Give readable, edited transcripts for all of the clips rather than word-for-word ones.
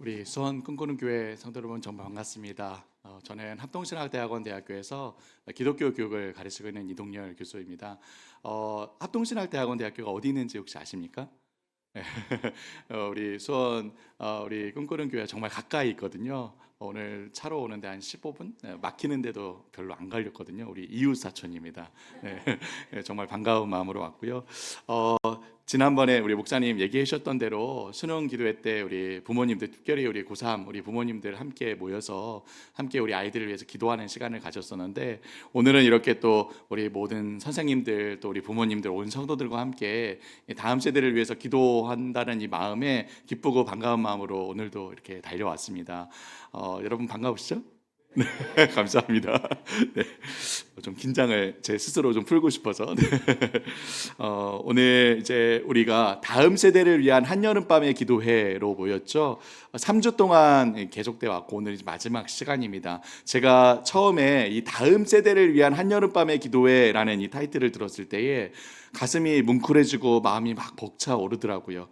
우리 수원 꿈꾸는 교회 성도 여러분 정말 반갑습니다. 저는 합동신학대학원 대학교에서 기독교 교육을 가르치고 있는 이동열 교수입니다. 합동신학대학원 대학교가 어디 있는지 혹시 아십니까? 네. 우리 수원 우리 꿈꾸는 교회 정말 가까이 있거든요. 오늘 차로 오는데 한 15분 막히는데도 별로 안 걸렸거든요. 우리 이웃 사촌입니다. 네. 정말 반가운 마음으로 왔고요. 지난번에 우리 목사님 얘기해 주셨던 대로 수능 기도회 때 우리 부모님들, 특별히 우리 고3 우리 부모님들 함께 모여서 함께 우리 아이들을 위해서 기도하는 시간을 가졌었는데, 오늘은 이렇게 또 우리 모든 선생님들 또 우리 부모님들 온 성도들과 함께 다음 세대를 위해서 기도한다는 이 마음에 기쁘고 반가운 마음으로 오늘도 이렇게 달려왔습니다. 여러분 반가우시죠? 네, 감사합니다. 네, 좀 긴장을 제 스스로 좀 풀고 싶어서. 네. 오늘 이제 우리가 다음 세대를 위한 한여름밤의 기도회로 모였죠. 3주 동안 계속돼 왔고 오늘 이제 마지막 시간입니다. 제가 처음에 이 다음 세대를 위한 한여름밤의 기도회라는 이 타이틀을 들었을 때에 가슴이 뭉클해지고 마음이 막 벅차오르더라고요.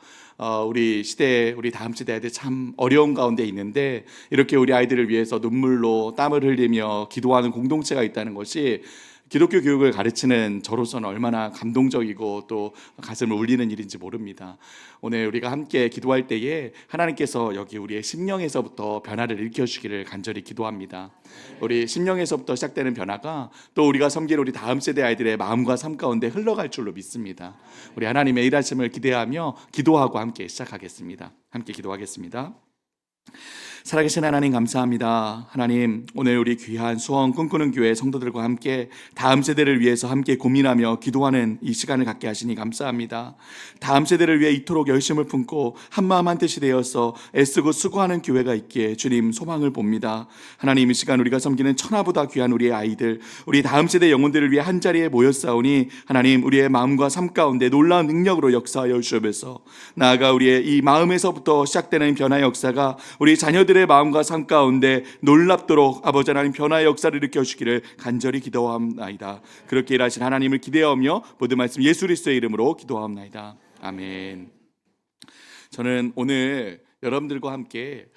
우리 시대, 우리 다음 세대 아이들 참 어려운 가운데 있는데 이렇게 우리 아이들을 위해서 눈물로 땀을 흘리며 기도하는 공동체가 있다는 것이 기독교 교육을 가르치는 저로서는 얼마나 감동적이고 또 가슴을 울리는 일인지 모릅니다. 오늘 우리가 함께 기도할 때에 하나님께서 여기 우리의 심령에서부터 변화를 일으켜주기를 간절히 기도합니다. 우리 심령에서부터 시작되는 변화가 또 우리가 섬길 우리 다음 세대 아이들의 마음과 삶 가운데 흘러갈 줄로 믿습니다. 우리 하나님의 일하심을 기대하며 기도하고 함께 시작하겠습니다. 함께 기도하겠습니다. 살아계신 하나님 감사합니다. 하나님, 오늘 우리 귀한 수원 꿈꾸는 교회 성도들과 함께 다음 세대를 위해서 함께 고민하며 기도하는 이 시간을 갖게 하시니 감사합니다. 다음 세대를 위해 이토록 열심을 품고 한마음 한뜻이 되어서 애쓰고 수고하는 교회가 있기에 주님 소망을 봅니다. 하나님, 이 시간 우리가 섬기는 천하보다 귀한 우리의 아이들, 우리 다음 세대 영혼들을 위해 한자리에 모였사오니 하나님, 우리의 마음과 삶 가운데 놀라운 능력으로 역사하여 주옵소서. 나아가 우리의 이 마음에서부터 시작되는 변화의 역사가 우리 자녀들의 마음과 삶 가운데 놀랍도록 아버지 하나님 변화의 역사를 일으켜주기를 간절히 기도하옵나이다. 그렇게 일하신 하나님을 기대하며 모든 말씀 예수 그리스도의 이름으로 기도하옵나이다. 아멘. 저는 오늘 여러분들과 함께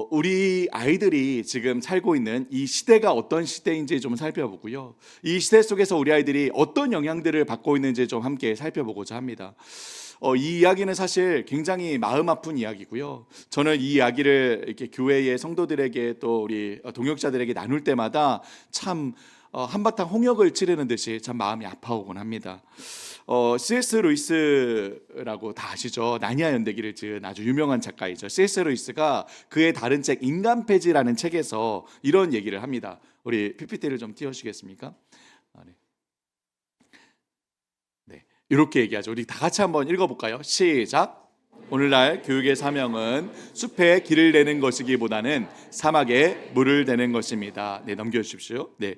우리 아이들이 지금 살고 있는 이 시대가 어떤 시대인지 좀 살펴보고요, 이 시대 속에서 우리 아이들이 어떤 영향들을 받고 있는지 좀 함께 살펴보고자 합니다. 이 이야기는 사실 굉장히 마음 아픈 이야기고요. 저는 이 이야기를 이렇게 교회의 성도들에게 또 우리 동역자들에게 나눌 때마다 참 한바탕 홍역을 치르는 듯이 참 마음이 아파오곤 합니다. C.S. 루이스라고 다 아시죠? 나니아 연대기를 지은 아주 유명한 작가이죠. C.S. 루이스가 그의 다른 책 인간 폐지라는 책에서 이런 얘기를 합니다. 우리 PPT를 좀 띄워주시겠습니까? 네. 이렇게 얘기하죠. 우리 다 같이 한번 읽어볼까요? 시작. 오늘날 교육의 사명은 숲에 길을 내는 것이기보다는 사막에 물을 대는 것입니다. 네, 넘겨주십시오. 네.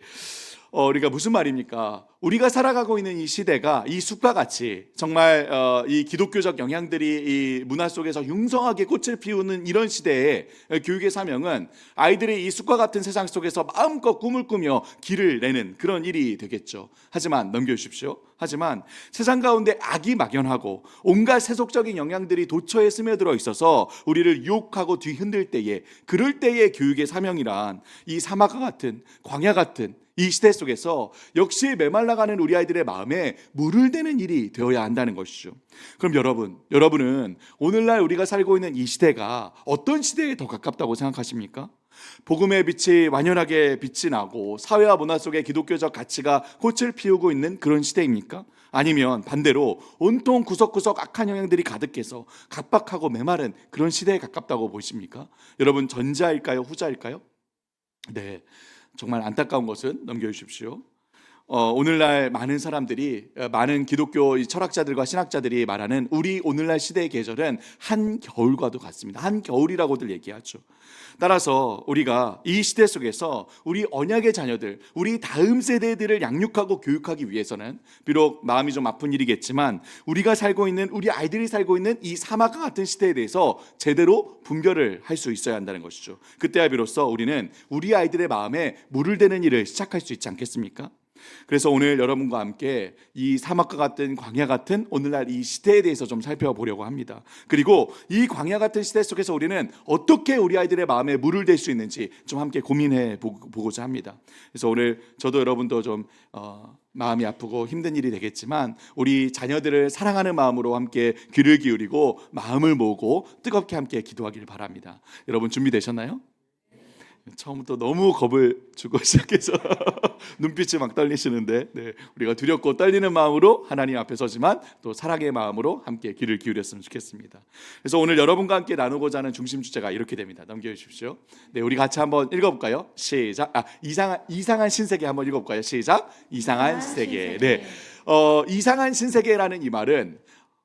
우리가 무슨 말입니까? 우리가 살아가고 있는 이 시대가 이 숲과 같이 정말 이 기독교적 영향들이 이 문화 속에서 융성하게 꽃을 피우는 이런 시대에 교육의 사명은 아이들이 이 숲과 같은 세상 속에서 마음껏 꿈을 꾸며 길을 내는 그런 일이 되겠죠. 하지만 넘겨주십시오. 하지만 세상 가운데 악이 막연하고 온갖 세속적인 영향들이 도처에 스며들어 있어서 우리를 유혹하고 뒤흔들 때에, 그럴 때의 교육의 사명이란 이 사막과 같은 광야 같은 이 시대 속에서 역시 메말라가는 우리 아이들의 마음에 물을 대는 일이 되어야 한다는 것이죠. 그럼 여러분은 오늘날 우리가 살고 있는 이 시대가 어떤 시대에 더 가깝다고 생각하십니까? 복음의 빛이 완연하게 빛이 나고 사회와 문화 속에 기독교적 가치가 꽃을 피우고 있는 그런 시대입니까? 아니면 반대로 온통 구석구석 악한 영향들이 가득해서 각박하고 메마른 그런 시대에 가깝다고 보십니까? 여러분, 전자일까요? 후자일까요? 네, 정말 안타까운 것은 넘겨주십시오. 오늘날 많은 사람들이, 많은 기독교 철학자들과 신학자들이 말하는 우리 오늘날 시대의 계절은 한겨울과도 같습니다. 한겨울이라고들 얘기하죠. 따라서 우리가 이 시대 속에서 우리 언약의 자녀들, 우리 다음 세대들을 양육하고 교육하기 위해서는 비록 마음이 좀 아픈 일이겠지만 우리가 살고 있는, 우리 아이들이 살고 있는 이 사막과 같은 시대에 대해서 제대로 분별을 할 수 있어야 한다는 것이죠. 그때야 비로소 우리는 우리 아이들의 마음에 물을 대는 일을 시작할 수 있지 않겠습니까? 그래서 오늘 여러분과 함께 이 사막과 같은 광야 같은 오늘날 이 시대에 대해서 좀 살펴보려고 합니다. 그리고 이 광야 같은 시대 속에서 우리는 어떻게 우리 아이들의 마음에 물을 댈 수 있는지 좀 함께 고민해 보고자 합니다. 그래서 오늘 저도 여러분도 좀 마음이 아프고 힘든 일이 되겠지만 우리 자녀들을 사랑하는 마음으로 함께 귀를 기울이고 마음을 모으고 뜨겁게 함께 기도하길 바랍니다. 여러분 준비되셨나요? 처음부터 너무 겁을 주고 시작해서 눈빛이 막 떨리시는데, 우리가 두렵고 떨리는 마음으로 하나님 앞에 서지만 또 사랑의 마음으로 함께 귀를 기울였으면 좋겠습니다. 그래서 오늘 여러분과 함께 나누고자 하는 중심 주제가 이렇게 됩니다. 넘겨주십시오. 우리 같이 한번 읽어볼까요? 시작. 이상한 신세계 한번 읽어볼까요? 시작. 이상한 세계. 이상한 신세계라는 이 말은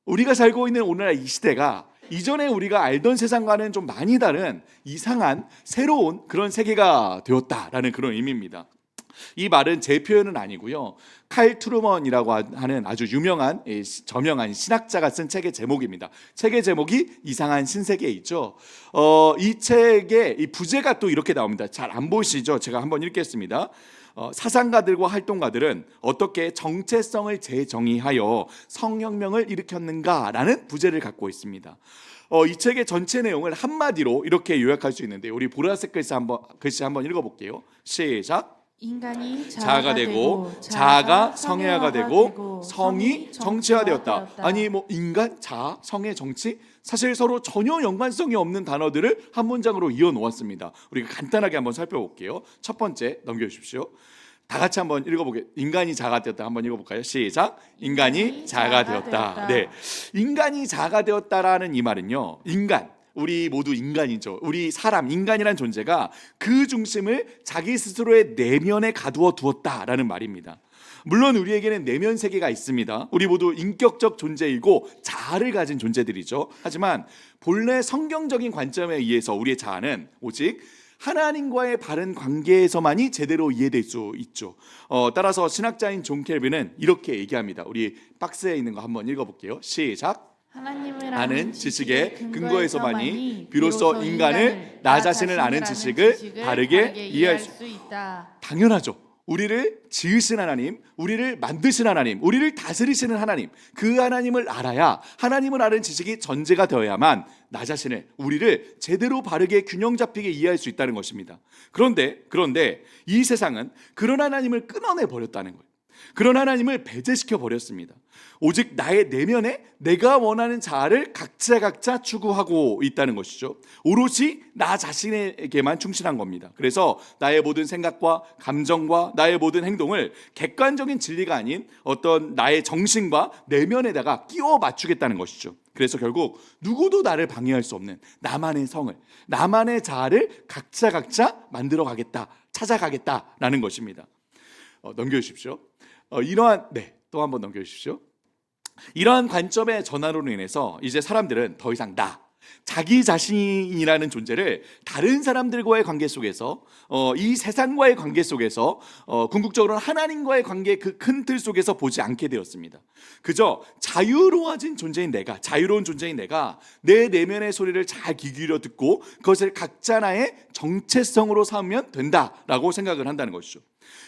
우리가 살고 있는 오늘날 이 시대가 이전에 우리가 알던 세상과는 좀 많이 다른 이상한 새로운 그런 세계가 되었다라는 그런 의미입니다. 이 말은 제 표현은 아니고요, 칼 트루먼이라고 하는 아주 유명한 저명한 신학자가 쓴 책의 제목입니다. 책의 제목이 이상한 신세계에 있죠. 이 책의 이 부제가 또 이렇게 나옵니다. 잘 안 보이시죠? 제가 한번 읽겠습니다. 사상가들과 활동가들은 어떻게 정체성을 재정의하여 성혁명을 일으켰는가라는 부제를 갖고 있습니다. 이 책의 전체 내용을 한마디로 이렇게 요약할 수 있는데, 우리 보라색 글씨 한번 읽어볼게요. 시작. 인간이 자아가 되고 자아가 성애화가 되고 성이 정치화되었다. 아니 인간, 자아, 성애, 정치, 사실 서로 전혀 연관성이 없는 단어들을 한 문장으로 이어 놓았습니다. 우리가 간단하게 한번 살펴볼게요. 첫 번째 넘겨주십시오. 다 같이 한번 읽어보게. 인간이 자아가 되었다. 한번 읽어볼까요? 시작. 인간이 자아가 되었다. 인간이 자아가 되었다라는 이 말은요, 인간, 우리 모두 인간이죠. 우리 사람, 인간이란 존재가 그 중심을 자기 스스로의 내면에 가두어 두었다라는 말입니다. 물론 우리에게는 내면 세계가 있습니다. 우리 모두 인격적 존재이고 자아를 가진 존재들이죠. 하지만 본래 성경적인 관점에 의해서 우리의 자아는 오직 하나님과의 바른 관계에서만이 제대로 이해될 수 있죠. 따라서 신학자인 존 켈빈은 이렇게 얘기합니다. 우리 박스에 있는 거 한번 읽어볼게요. 시작. 하나님을 아는 지식의 근거에서만이 비로소 인간을 나 자신을 아는 지식을 바르게 이해할 수 있다. 당연하죠. 우리를 지으신 하나님, 우리를 만드신 하나님, 우리를 다스리시는 하나님, 그 하나님을 알아야 하나님을 아는 지식이 전제가 되어야만 나 자신을, 우리를 제대로 바르게 균형 잡히게 이해할 수 있다는 것입니다. 그런데 이 세상은 그런 하나님을 끊어내 버렸다는 거예요. 그런 하나님을 배제시켜 버렸습니다. 오직 나의 내면에 내가 원하는 자아를 각자 추구하고 있다는 것이죠. 오롯이 나 자신에게만 충실한 겁니다. 그래서 나의 모든 생각과 감정과 나의 모든 행동을 객관적인 진리가 아닌 어떤 나의 정신과 내면에다가 끼워 맞추겠다는 것이죠. 그래서 결국 누구도 나를 방해할 수 없는 나만의 성을, 나만의 자아를 각자 만들어 가겠다, 찾아가겠다라는 것입니다. 넘겨주십시오. 또 한번 넘겨주십시오. 이러한 관점의 전환으로 인해서 이제 사람들은 더 이상 자기 자신이라는 존재를 다른 사람들과의 관계 속에서, 이 세상과의 관계 속에서, 궁극적으로 하나님과의 관계 그 큰 틀 속에서 보지 않게 되었습니다. 그저 자유로운 존재인 내가 내 내면의 소리를 잘 귀 기울여 듣고 그것을 각자 나의 정체성으로 삼으면 된다라고 생각을 한다는 것이죠.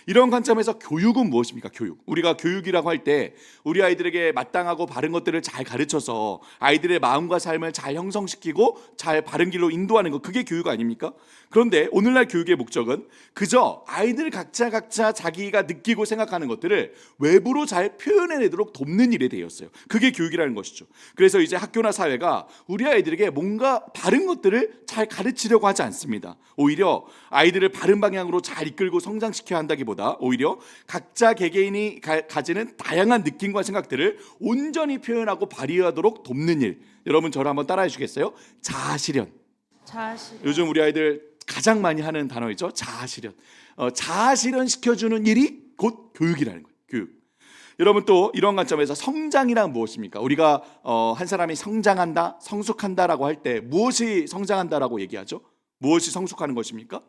이런 관점에서 교육은 무엇입니까? 우리가 교육이라고 할 때 우리 아이들에게 마땅하고 바른 것들을 잘 가르쳐서 아이들의 마음과 삶을 잘 형성시키고 잘 바른 길로 인도하는 것, 그게 교육 아닙니까? 그런데 오늘날 교육의 목적은 그저 아이들 각자 자기가 느끼고 생각하는 것들을 외부로 잘 표현해내도록 돕는 일에 되었어요. 그게 교육이라는 것이죠. 그래서 이제 학교나 사회가 우리 아이들에게 뭔가 바른 것들을 잘 가르치려고 하지 않습니다. 오히려 아이들을 바른 방향으로 잘 이끌고 성장시켜야 한다기보다 오히려 각자 개개인이 가지는 다양한 느낌과 생각들을 온전히 표현하고 발휘하도록 돕는 일. 여러분 저를 한번 따라해 주시겠어요? 자아실현. 요즘 우리 아이들 가장 많이 하는 단어이죠. 자아실현. 자아실현 시켜주는 일이 곧 교육이라는 거예요. 교육. 여러분 또 이런 관점에서 성장이란 무엇입니까? 우리가 한 사람이 성장한다, 성숙한다라고 할 때 무엇이 성장한다라고 얘기하죠? 무엇이 성숙하는 것입니까?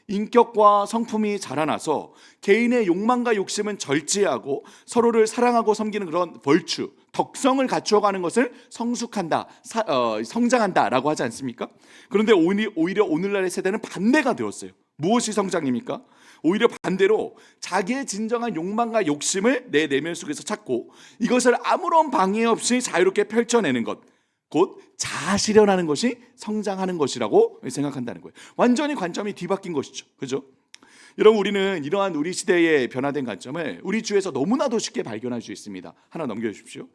인격과 성품이 자라나서 개인의 욕망과 욕심은 절제하고 서로를 사랑하고 섬기는 그런 벌추, 덕성을 갖추어가는 것을 성숙한다, 성장한다라고 하지 않습니까? 그런데 오히려 오늘날의 세대는 반대가 되었어요. 무엇이 성장입니까? 오히려 반대로 자기의 진정한 욕망과 욕심을 내 내면 속에서 찾고 이것을 아무런 방해 없이 자유롭게 펼쳐내는 것, 곧 자아 실현하는 것이 성장하는 것이라고 생각한다는 거예요. 완전히 관점이 뒤바뀐 것이죠. 그죠? 여러분, 우리는 이러한 우리 시대의 변화된 관점을 우리 주에서 너무나도 쉽게 발견할 수 있습니다. 하나 넘겨주십시오.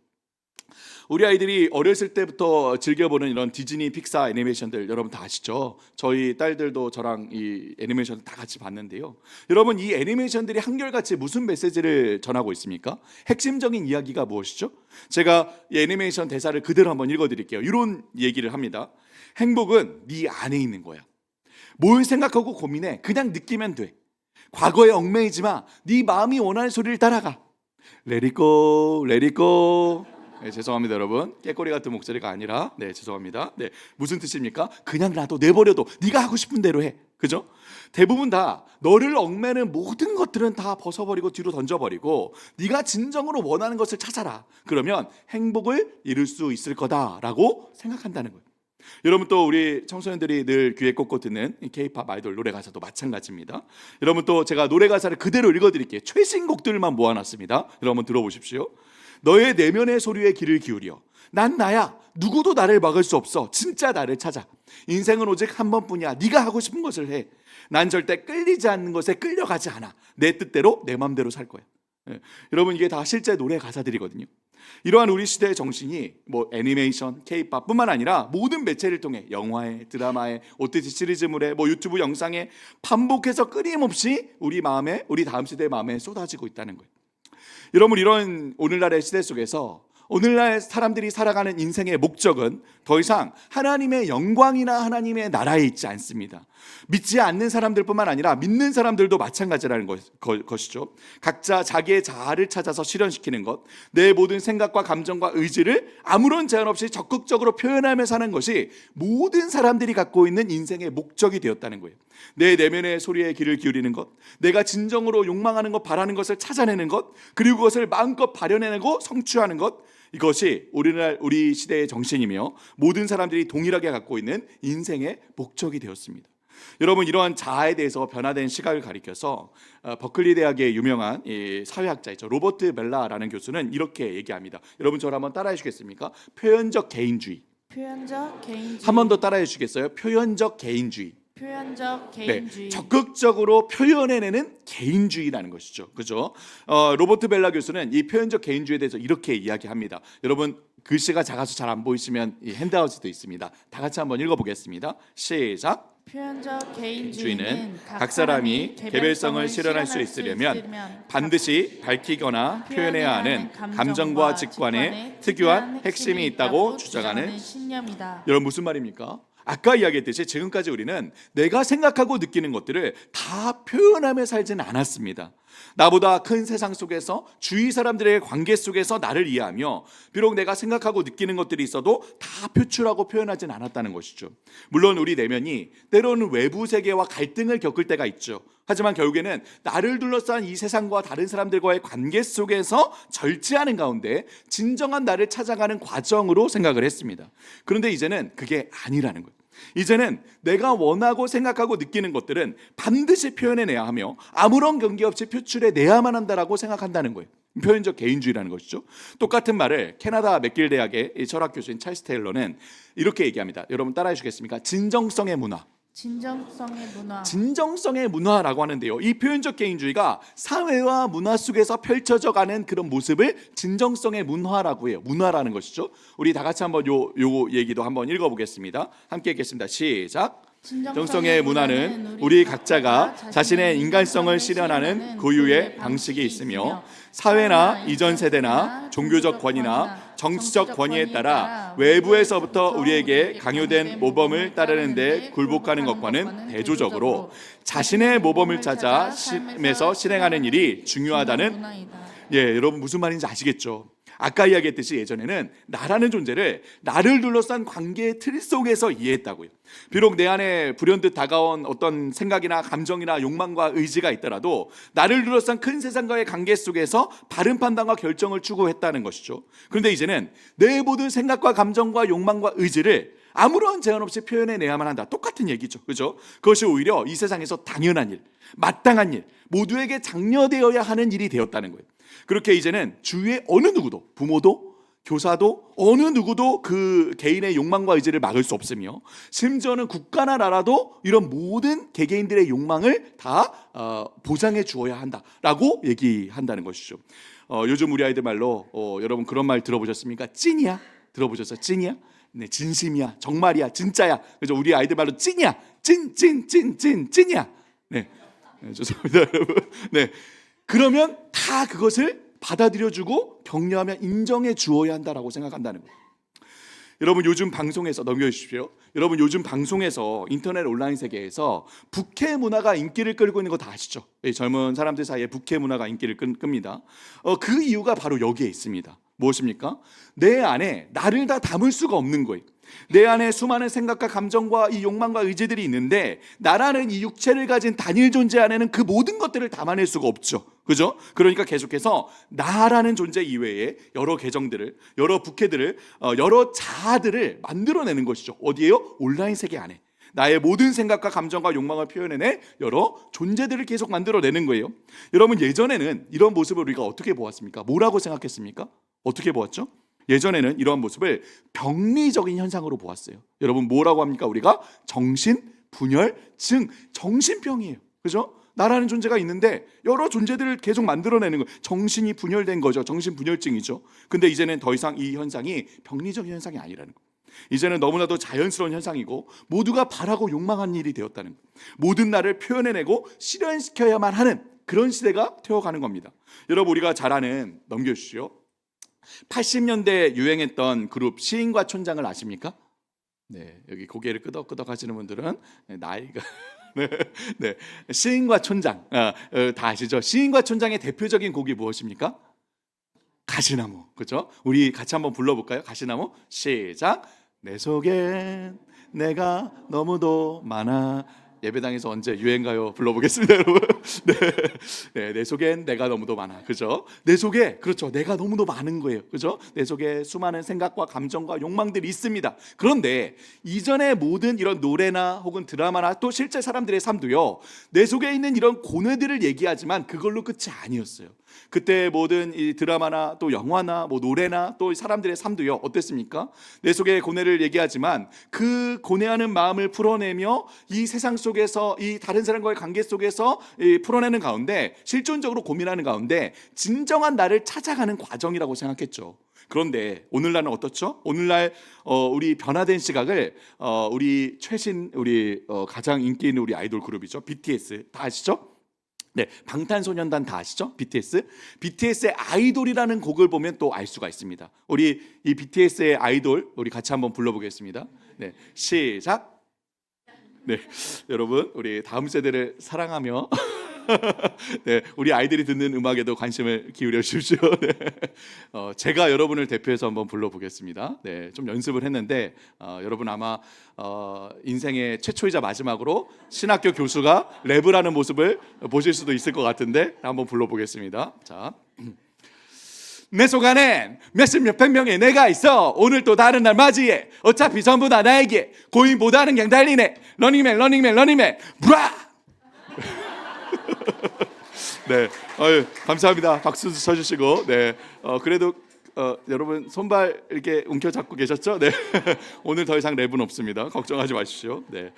우리 아이들이 어렸을 때부터 즐겨보는 이런 디즈니 픽사 애니메이션들 여러분 다 아시죠? 저희 딸들도 저랑 이 애니메이션을 다 같이 봤는데요. 여러분, 이 애니메이션들이 한결같이 무슨 메시지를 전하고 있습니까? 핵심적인 이야기가 무엇이죠? 제가 이 애니메이션 대사를 그대로 한번 읽어드릴게요. 이런 얘기를 합니다. 행복은 네 안에 있는 거야. 뭘 생각하고 고민해? 그냥 느끼면 돼. 과거에 얽매이지 마. 네 마음이 원하는 소리를 따라가. Let it go, let it go. 네, 죄송합니다 여러분. 깨꼬리 같은 목소리가 아니라 죄송합니다. 무슨 뜻입니까? 그냥 놔둬, 내버려둬. 네가 하고 싶은 대로 해. 그죠? 대부분 다 너를 얽매는 모든 것들은 다 벗어버리고 뒤로 던져버리고 네가 진정으로 원하는 것을 찾아라. 그러면 행복을 이룰 수 있을 거다라고 생각한다는 거예요. 여러분, 또 우리 청소년들이 늘 귀에 꽂고 듣는 K-팝 아이돌 노래 가사도 마찬가지입니다. 여러분, 또 제가 노래 가사를 그대로 읽어드릴게요. 최신곡들만 모아놨습니다. 여러분 들어보십시오. 너의 내면의 소리에 귀를 기울여. 난 나야. 누구도 나를 막을 수 없어. 진짜 나를 찾아. 인생은 오직 한 번뿐이야. 네가 하고 싶은 것을 해. 난 절대 끌리지 않는 것에 끌려가지 않아. 내 뜻대로 내 맘대로 살 거야. 여러분, 이게 다 실제 노래 가사들이거든요. 이러한 우리 시대의 정신이 애니메이션, K-팝뿐만 아니라 모든 매체를 통해 영화에, 드라마에, OTT 시리즈물에, 유튜브 영상에 반복해서 끊임없이 우리 마음에, 우리 다음 시대의 마음에 쏟아지고 있다는 거예요. 여러분, 이런 오늘날의 시대 속에서 오늘날 사람들이 살아가는 인생의 목적은 더 이상 하나님의 영광이나 하나님의 나라에 있지 않습니다. 믿지 않는 사람들뿐만 아니라 믿는 사람들도 마찬가지라는 것이죠. 각자 자기의 자아를 찾아서 실현시키는 것, 내 모든 생각과 감정과 의지를 아무런 제한 없이 적극적으로 표현하며 사는 것이 모든 사람들이 갖고 있는 인생의 목적이 되었다는 거예요. 내 내면의 소리에 귀를 기울이는 것, 내가 진정으로 욕망하는 것, 바라는 것을 찾아내는 것, 그리고 그것을 마음껏 발현해내고 성취하는 것, 이것이 오늘날 우리 시대의 정신이며 모든 사람들이 동일하게 갖고 있는 인생의 목적이 되었습니다. 여러분, 이러한 자아에 대해서 변화된 시각을 가리켜서 버클리 대학의 유명한 사회학자이죠, 로버트 벨라라는 교수는 이렇게 얘기합니다. 여러분, 저를 한번 따라해 주시겠습니까? 표현적 개인주의. 표현적 개인주의. 한 번 더 따라해 주시겠어요? 표현적 개인주의. 표현적 개인주의. 적극적으로 표현해내는 개인주의라는 것이죠. 그죠? 로버트 벨라 교수는 이 표현적 개인주의에 대해서 이렇게 이야기합니다. 여러분, 글씨가 작아서 잘 안 보이시면 이 핸드아웃도 있습니다. 다 같이 한번 읽어보겠습니다. 시작. 표현적 개인주의는 각 사람이 개별성을 실현할 수 있으려면 반드시 밝히거나 표현해야 하는 감정과 직관에 특유한 핵심이 있다고 주장하는 신념이다. 여러분, 무슨 말입니까? 아까 이야기했듯이 지금까지 우리는 내가 생각하고 느끼는 것들을 다 표현하며 살지는 않았습니다. 나보다 큰 세상 속에서 주위 사람들의 관계 속에서 나를 이해하며 비록 내가 생각하고 느끼는 것들이 있어도 다 표출하고 표현하지는 않았다는 것이죠. 물론 우리 내면이 때로는 외부 세계와 갈등을 겪을 때가 있죠. 하지만 결국에는 나를 둘러싼 이 세상과 다른 사람들과의 관계 속에서 절제하는 가운데 진정한 나를 찾아가는 과정으로 생각을 했습니다. 그런데 이제는 그게 아니라는 거예요. 이제는 내가 원하고 생각하고 느끼는 것들은 반드시 표현해내야 하며 아무런 경계 없이 표출해내야만 한다라고 생각한다는 거예요. 표현적 개인주의라는 것이죠. 똑같은 말을 캐나다 맥길 대학의 철학 교수인 찰스 테일러는 이렇게 얘기합니다. 여러분 따라해 주시겠습니까? 진정성의 문화. 진정성의 문화. 진정성의 문화라고 하는데요, 이 표현적 개인주의가 사회와 문화 속에서 펼쳐져 가는 그런 모습을 진정성의 문화라고 해요. 문화라는 것이죠. 우리 다 같이 한번 요 얘기도 한번 읽어보겠습니다. 함께 읽겠습니다. 시작. 진정성의 문화는 우리 각자가 자신의 인간성을 실현하는 고유의 방식이 있으며 사회나 이전 세대나 종교적 권위나 정치적 권위에 따라 외부에서부터 우리에게 강요된 모범을 따르는 데 굴복하는 것과는 대조적으로 자신의 모범을 찾아 삶에서 실행하는 일이 중요하다는, 여러분 무슨 말인지 아시겠죠? 아까 이야기했듯이 예전에는 나라는 존재를 나를 둘러싼 관계의 틀 속에서 이해했다고요. 비록 내 안에 불현듯 다가온 어떤 생각이나 감정이나 욕망과 의지가 있더라도 나를 둘러싼 큰 세상과의 관계 속에서 바른 판단과 결정을 추구했다는 것이죠. 그런데 이제는 내 모든 생각과 감정과 욕망과 의지를 아무런 제한 없이 표현해내야만 한다. 똑같은 얘기죠. 그죠? 그것이 오히려 이 세상에서 당연한 일, 마땅한 일, 모두에게 장려되어야 하는 일이 되었다는 거예요. 그렇게 이제는 주위의 어느 누구도, 부모도 교사도 어느 누구도 그 개인의 욕망과 의지를 막을 수 없으며, 심지어는 국가나 나라도 이런 모든 개개인들의 욕망을 다 보장해 주어야 한다라고 얘기한다는 것이죠. 요즘 우리 아이들 말로 여러분 그런 말 들어보셨습니까? 찐이야. 들어보셨어요? 찐이야? 네, 진심이야, 정말이야, 진짜야. 그죠? 우리 아이들 말로 찐이야, 찐이야. 네, 죄송합니다, 여러분. 네, 그러면 다 그것을 받아들여주고 격려하며 인정해 주어야 한다라고 생각한다는 거예요. 여러분 요즘 방송에서 넘겨주십시오. 여러분 요즘 방송에서 인터넷 온라인 세계에서 부캐 문화가 인기를 끌고 있는 거 다 아시죠? 젊은 사람들 사이에 부캐 문화가 인기를 끕니다. 그 이유가 바로 여기에 있습니다. 무엇입니까? 내 안에 나를 다 담을 수가 없는 거예요. 내 안에 수많은 생각과 감정과 이 욕망과 의지들이 있는데, 나라는 이 육체를 가진 단일 존재 안에는 그 모든 것들을 담아낼 수가 없죠. 그죠? 그러니까 계속해서 나라는 존재 이외에 여러 계정들을, 여러 부캐들을, 여러 자아들을 만들어내는 것이죠. 어디에요? 온라인 세계 안에. 나의 모든 생각과 감정과 욕망을 표현해내 여러 존재들을 계속 만들어내는 거예요. 여러분 예전에는 이런 모습을 우리가 어떻게 보았습니까? 뭐라고 생각했습니까? 어떻게 보았죠? 예전에는 이러한 모습을 병리적인 현상으로 보았어요. 여러분 뭐라고 합니까? 우리가 정신분열증, 정신병이에요. 그죠? 나라는 존재가 있는데 여러 존재들을 계속 만들어내는 거예요. 정신이 분열된 거죠. 정신분열증이죠. 근데 이제는 더 이상 이 현상이 병리적인 현상이 아니라는 거예요. 이제는 너무나도 자연스러운 현상이고 모두가 바라고 욕망한 일이 되었다는 거예요. 모든 나를 표현해내고 실현시켜야만 하는 그런 시대가 되어가는 겁니다. 여러분 우리가 잘 아는, 넘겨주시오, 80년대 유행했던 그룹 시인과 촌장을 아십니까? 네, 여기 고개를 끄덕끄덕 하시는 분들은 나이가 네, 시인과 촌장 다 아시죠? 시인과 촌장의 대표적인 곡이 무엇입니까? 가시나무. 그렇죠? 우리 같이 한번 불러볼까요? 가시나무. 시작. 내 속엔 내가 너무도 많아. 예배당에서 언제 유행가요 불러보겠습니다, 여러분. 네, 내 속엔 내가 너무도 많아. 그죠? 내 속에, 그렇죠, 내가 너무도 많은 거예요. 그죠? 내 속에 수많은 생각과 감정과 욕망들이 있습니다. 그런데 이전의 모든 이런 노래나 혹은 드라마나 또 실제 사람들의 삶도요, 내 속에 있는 이런 고뇌들을 얘기하지만 그걸로 끝이 아니었어요. 그때 모든 이 드라마나 또 영화나 뭐 노래나 또 사람들의 삶도요, 어땠습니까? 내 속의 고뇌를 얘기하지만 그 고뇌하는 마음을 풀어내며 이 세상 속에서, 이 다른 사람과의 관계 속에서 풀어내는 가운데, 실존적으로 고민하는 가운데 진정한 나를 찾아가는 과정이라고 생각했죠. 그런데 오늘날은 어떻죠? 오늘날 우리 변화된 시각을 우리 최신, 우리 가장 인기 있는 우리 아이돌 그룹이죠, BTS 다 아시죠? 네, 방탄소년단 다 아시죠? BTS의 아이돌이라는 곡을 보면 또 알 수가 있습니다. 우리 이 BTS의 아이돌 우리 같이 한번 불러보겠습니다. 네, 시작. 네, 여러분 우리 다음 세대를 사랑하며 네, 우리 아이들이 듣는 음악에도 관심을 기울여 주십시오. 네. 제가 여러분을 대표해서 한번 불러보겠습니다. 네, 좀 연습을 했는데 여러분 아마 인생의 최초이자 마지막으로 신학교 교수가 랩을 하는 모습을 보실 수도 있을 것 같은데 한번 불러보겠습니다. 자, 내 속 안엔 몇십 몇백 명의 내가 있어. 오늘 또 다른 날 맞이해. 어차피 전부 다 나에게 고인보다는 그냥 달리네. 러닝맨 브라. 네, 감사합니다. 박수 쳐주시고. 네, 그래도 여러분 손발 이렇게 움켜잡고 계셨죠? 네, 오늘 더 이상 랩은 없습니다. 걱정하지 마십시오. 네,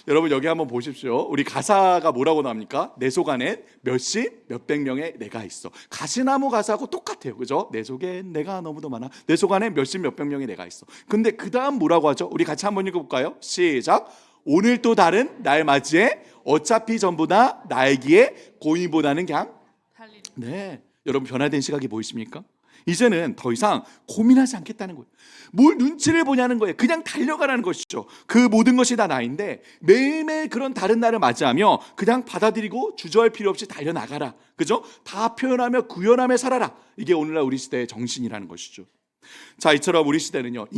여러분 여기 한번 보십시오. 우리 가사가 뭐라고 나옵니까? 내 속 안엔 몇십 몇백 명의 내가 있어. 가시나무 가사하고 똑같아요, 그죠? 내 속엔 내가 너무도 많아. 내 속 안엔 몇십 몇백 명의 내가 있어. 근데 그 다음 뭐라고 하죠? 우리 같이 한번 읽어볼까요? 시작. 오늘 또 다른 날 맞이해. 어차피 전부 다 나에게 고인보다는 그냥 달리는. 네, 여러분 변화된 시각이 보이십니까? 이제는 더 이상 고민하지 않겠다는 거예요. 뭘 눈치를 보냐는 거예요. 그냥 달려가라는 것이죠. 그 모든 것이 다 나인데 매일매일 그런 다른 날을 맞이하며 그냥 받아들이고 주저할 필요 없이 달려나가라. 그죠? 다 표현하며 구현하며 살아라. 이게 오늘날 우리 시대의 정신이라는 것이죠. 자, 이처럼 우리 시대는요,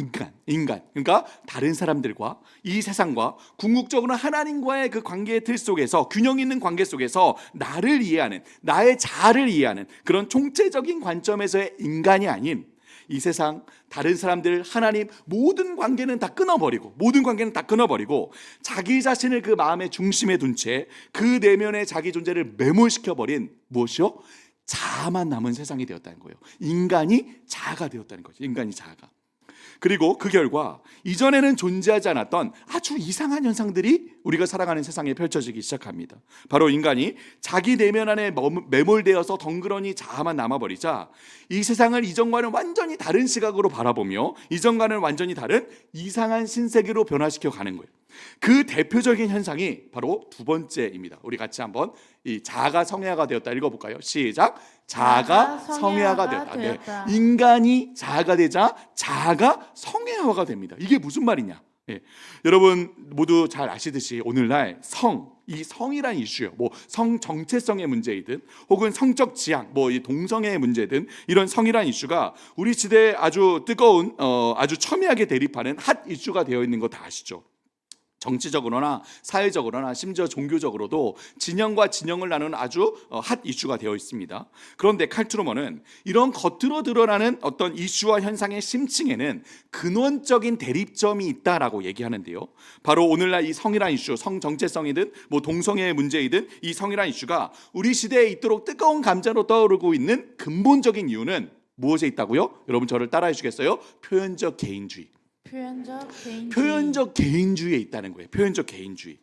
인간, 그러니까 다른 사람들과 이 세상과 궁극적으로 하나님과의 그 관계의 틀 속에서, 균형 있는 관계 속에서 나를 이해하는, 나의 자아를 이해하는 그런 총체적인 관점에서의 인간이 아닌 이 세상, 다른 사람들, 하나님 모든 관계는 다 끊어버리고 자기 자신을 그 마음의 중심에 둔 채 그 내면의 자기 존재를 매몰시켜버린 무엇이요? 자아만 남은 세상이 되었다는 거예요. 인간이 자아가 되었다는 거죠. 인간이 자아가. 그리고 그 결과 이전에는 존재하지 않았던 아주 이상한 현상들이 우리가 살아가는 세상에 펼쳐지기 시작합니다. 바로 인간이 자기 내면 안에 매몰되어서 덩그러니 자아만 남아버리자 이 세상을 이전과는 완전히 다른 시각으로 바라보며 이전과는 완전히 다른 이상한 신세계로 변화시켜 가는 거예요. 그 대표적인 현상이 바로 두 번째입니다. 우리 같이 한번 이 자아가 성애화가 되었다 읽어볼까요? 시작. 자아가 성애화가 되었다. 네. 인간이 자아가 되자 자아가 성애화가 됩니다. 이게 무슨 말이냐? 네. 여러분 모두 잘 아시듯이 오늘날 이 성이란 이슈요. 뭐 성 정체성의 문제이든 혹은 성적 지향, 뭐 이 동성애의 문제든 이런 성이란 이슈가 우리 시대에 아주 뜨거운 아주 첨예하게 대립하는 핫 이슈가 되어 있는 거 다 아시죠? 정치적으로나 사회적으로나 심지어 종교적으로도 진영과 진영을 나누는 아주 핫 이슈가 되어 있습니다. 그런데 칼 트루먼은 이런 겉으로 드러나는 어떤 이슈와 현상의 심층에는 근원적인 대립점이 있다라고 얘기하는데요. 바로 오늘날 이 성이란 이슈, 성 정체성이든 뭐 동성애의 문제이든 이 성이란 이슈가 우리 시대에 있도록 뜨거운 감자로 떠오르고 있는 근본적인 이유는 무엇에 있다고요? 여러분 저를 따라해 주겠어요? 표현적 개인주의. 표현적 개인주의에 있다는 거예요. 표현적 개인주의.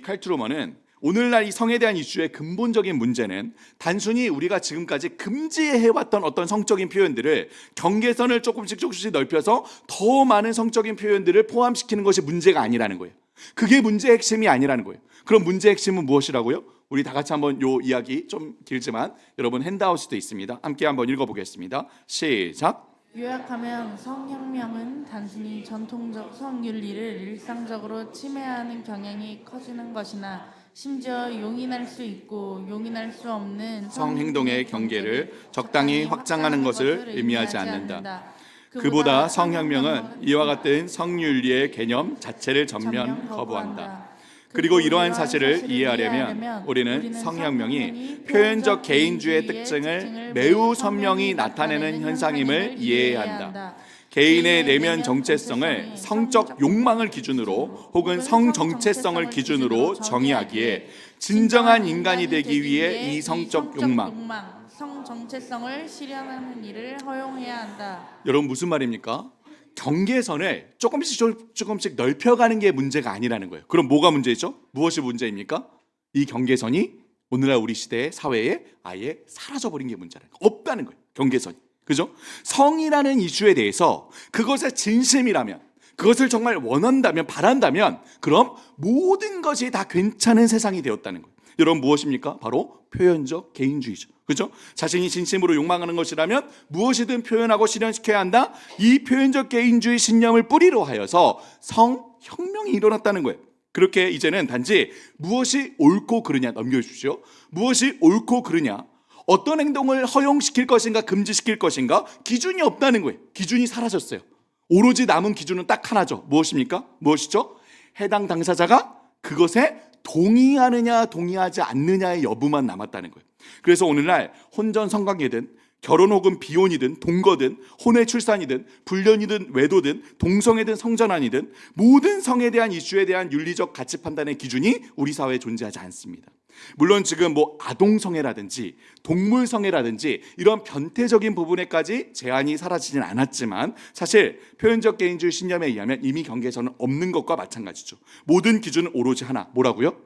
칼 트루먼은 오늘날 이 성에 대한 이슈의 근본적인 문제는 단순히 우리가 지금까지 금지해왔던 어떤 성적인 표현들을 경계선을 조금씩 넓혀서 더 많은 성적인 표현들을 포함시키는 것이 문제가 아니라는 거예요. 그게 문제의 핵심이 아니라는 거예요. 그럼 문제의 핵심은 무엇이라고요? 우리 다 같이 한번 요 이야기 좀 길지만 여러분 핸드아웃도 있습니다. 함께 한번 읽어보겠습니다. 시작. 요약하면 성혁명은 단순히 전통적 성윤리를 일상적으로 침해하는 경향이 커지는 것이나 심지어 용인할 수 있고 용인할 수 없는 성행동의 경계를 적당히 확장하는 것을 의미하지 않는다. 그보다 성혁명은 이와 같은 성윤리의 개념 자체를 전면 거부한다. 그리고 이러한 사실을 이해하려면 우리는 성혁명이 표현적 개인주의의 특징을 매우 선명히 나타내는 현상임을 이해해야 한다. 개인의 내면 정체성을 성적 욕망을 기준으로 혹은 성 정체성을 기준으로 정의하기에 진정한 인간이 되기 위해 이 성적 욕망, 성 정체성을 실현하는 일을 허용해야 한다. 여러분 무슨 말입니까? 경계선을 조금씩 넓혀가는 게 문제가 아니라는 거예요. 그럼 뭐가 문제죠? 무엇이 문제입니까? 이 경계선이 오늘날 우리 시대의 사회에 아예 사라져버린 게 문제라는 거예요. 없다는 거예요. 경계선이. 그죠? 성이라는 이슈에 대해서 그것의 진심이라면, 그것을 정말 원한다면, 바란다면 그럼 모든 것이 다 괜찮은 세상이 되었다는 거예요. 여러분 무엇입니까? 바로 표현적 개인주의죠. 그렇죠? 자신이 진심으로 욕망하는 것이라면 무엇이든 표현하고 실현시켜야 한다. 이 표현적 개인주의 신념을 뿌리로 하여서 성혁명이 일어났다는 거예요. 그렇게 이제는 단지 무엇이 옳고 그르냐 넘겨주십시오. 무엇이 옳고 그르냐, 어떤 행동을 허용시킬 것인가 금지시킬 것인가 기준이 없다는 거예요. 기준이 사라졌어요. 오로지 남은 기준은 딱 하나죠. 무엇입니까? 무엇이죠? 해당 당사자가 그것에 동의하느냐 동의하지 않느냐의 여부만 남았다는 거예요. 그래서 오늘날 혼전 성관계든 결혼 혹은 비혼이든 동거든 혼외 출산이든 불륜이든 외도든 동성애든 성전환이든 모든 성에 대한 이슈에 대한 윤리적 가치 판단의 기준이 우리 사회에 존재하지 않습니다. 물론 지금 뭐 아동성애라든지 동물성애라든지 이런 변태적인 부분에까지 제한이 사라지진 않았지만 사실 표현적 개인주의 신념에 의하면 이미 경계선은 없는 것과 마찬가지죠. 모든 기준은 오로지 하나, 뭐라고요?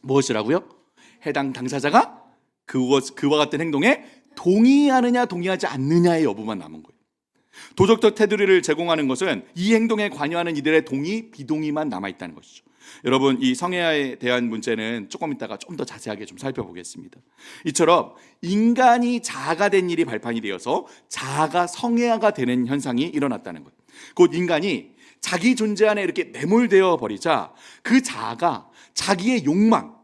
무엇이라고요? 해당 당사자가 그와 같은 행동에 동의하느냐 동의하지 않느냐의 여부만 남은 거예요. 도덕적 테두리를 제공하는 것은 이 행동에 관여하는 이들의 동의, 비동의만 남아있다는 것이죠. 여러분 이 성애에 대한 문제는 조금 이따가 좀 더 자세하게 좀 살펴보겠습니다. 이처럼 인간이 자아가 된 일이 발판이 되어서 자아가 성애화가 되는 현상이 일어났다는 거예요. 곧 인간이 자기 존재 안에 이렇게 매몰되어 버리자 그 자아가 자기의 욕망,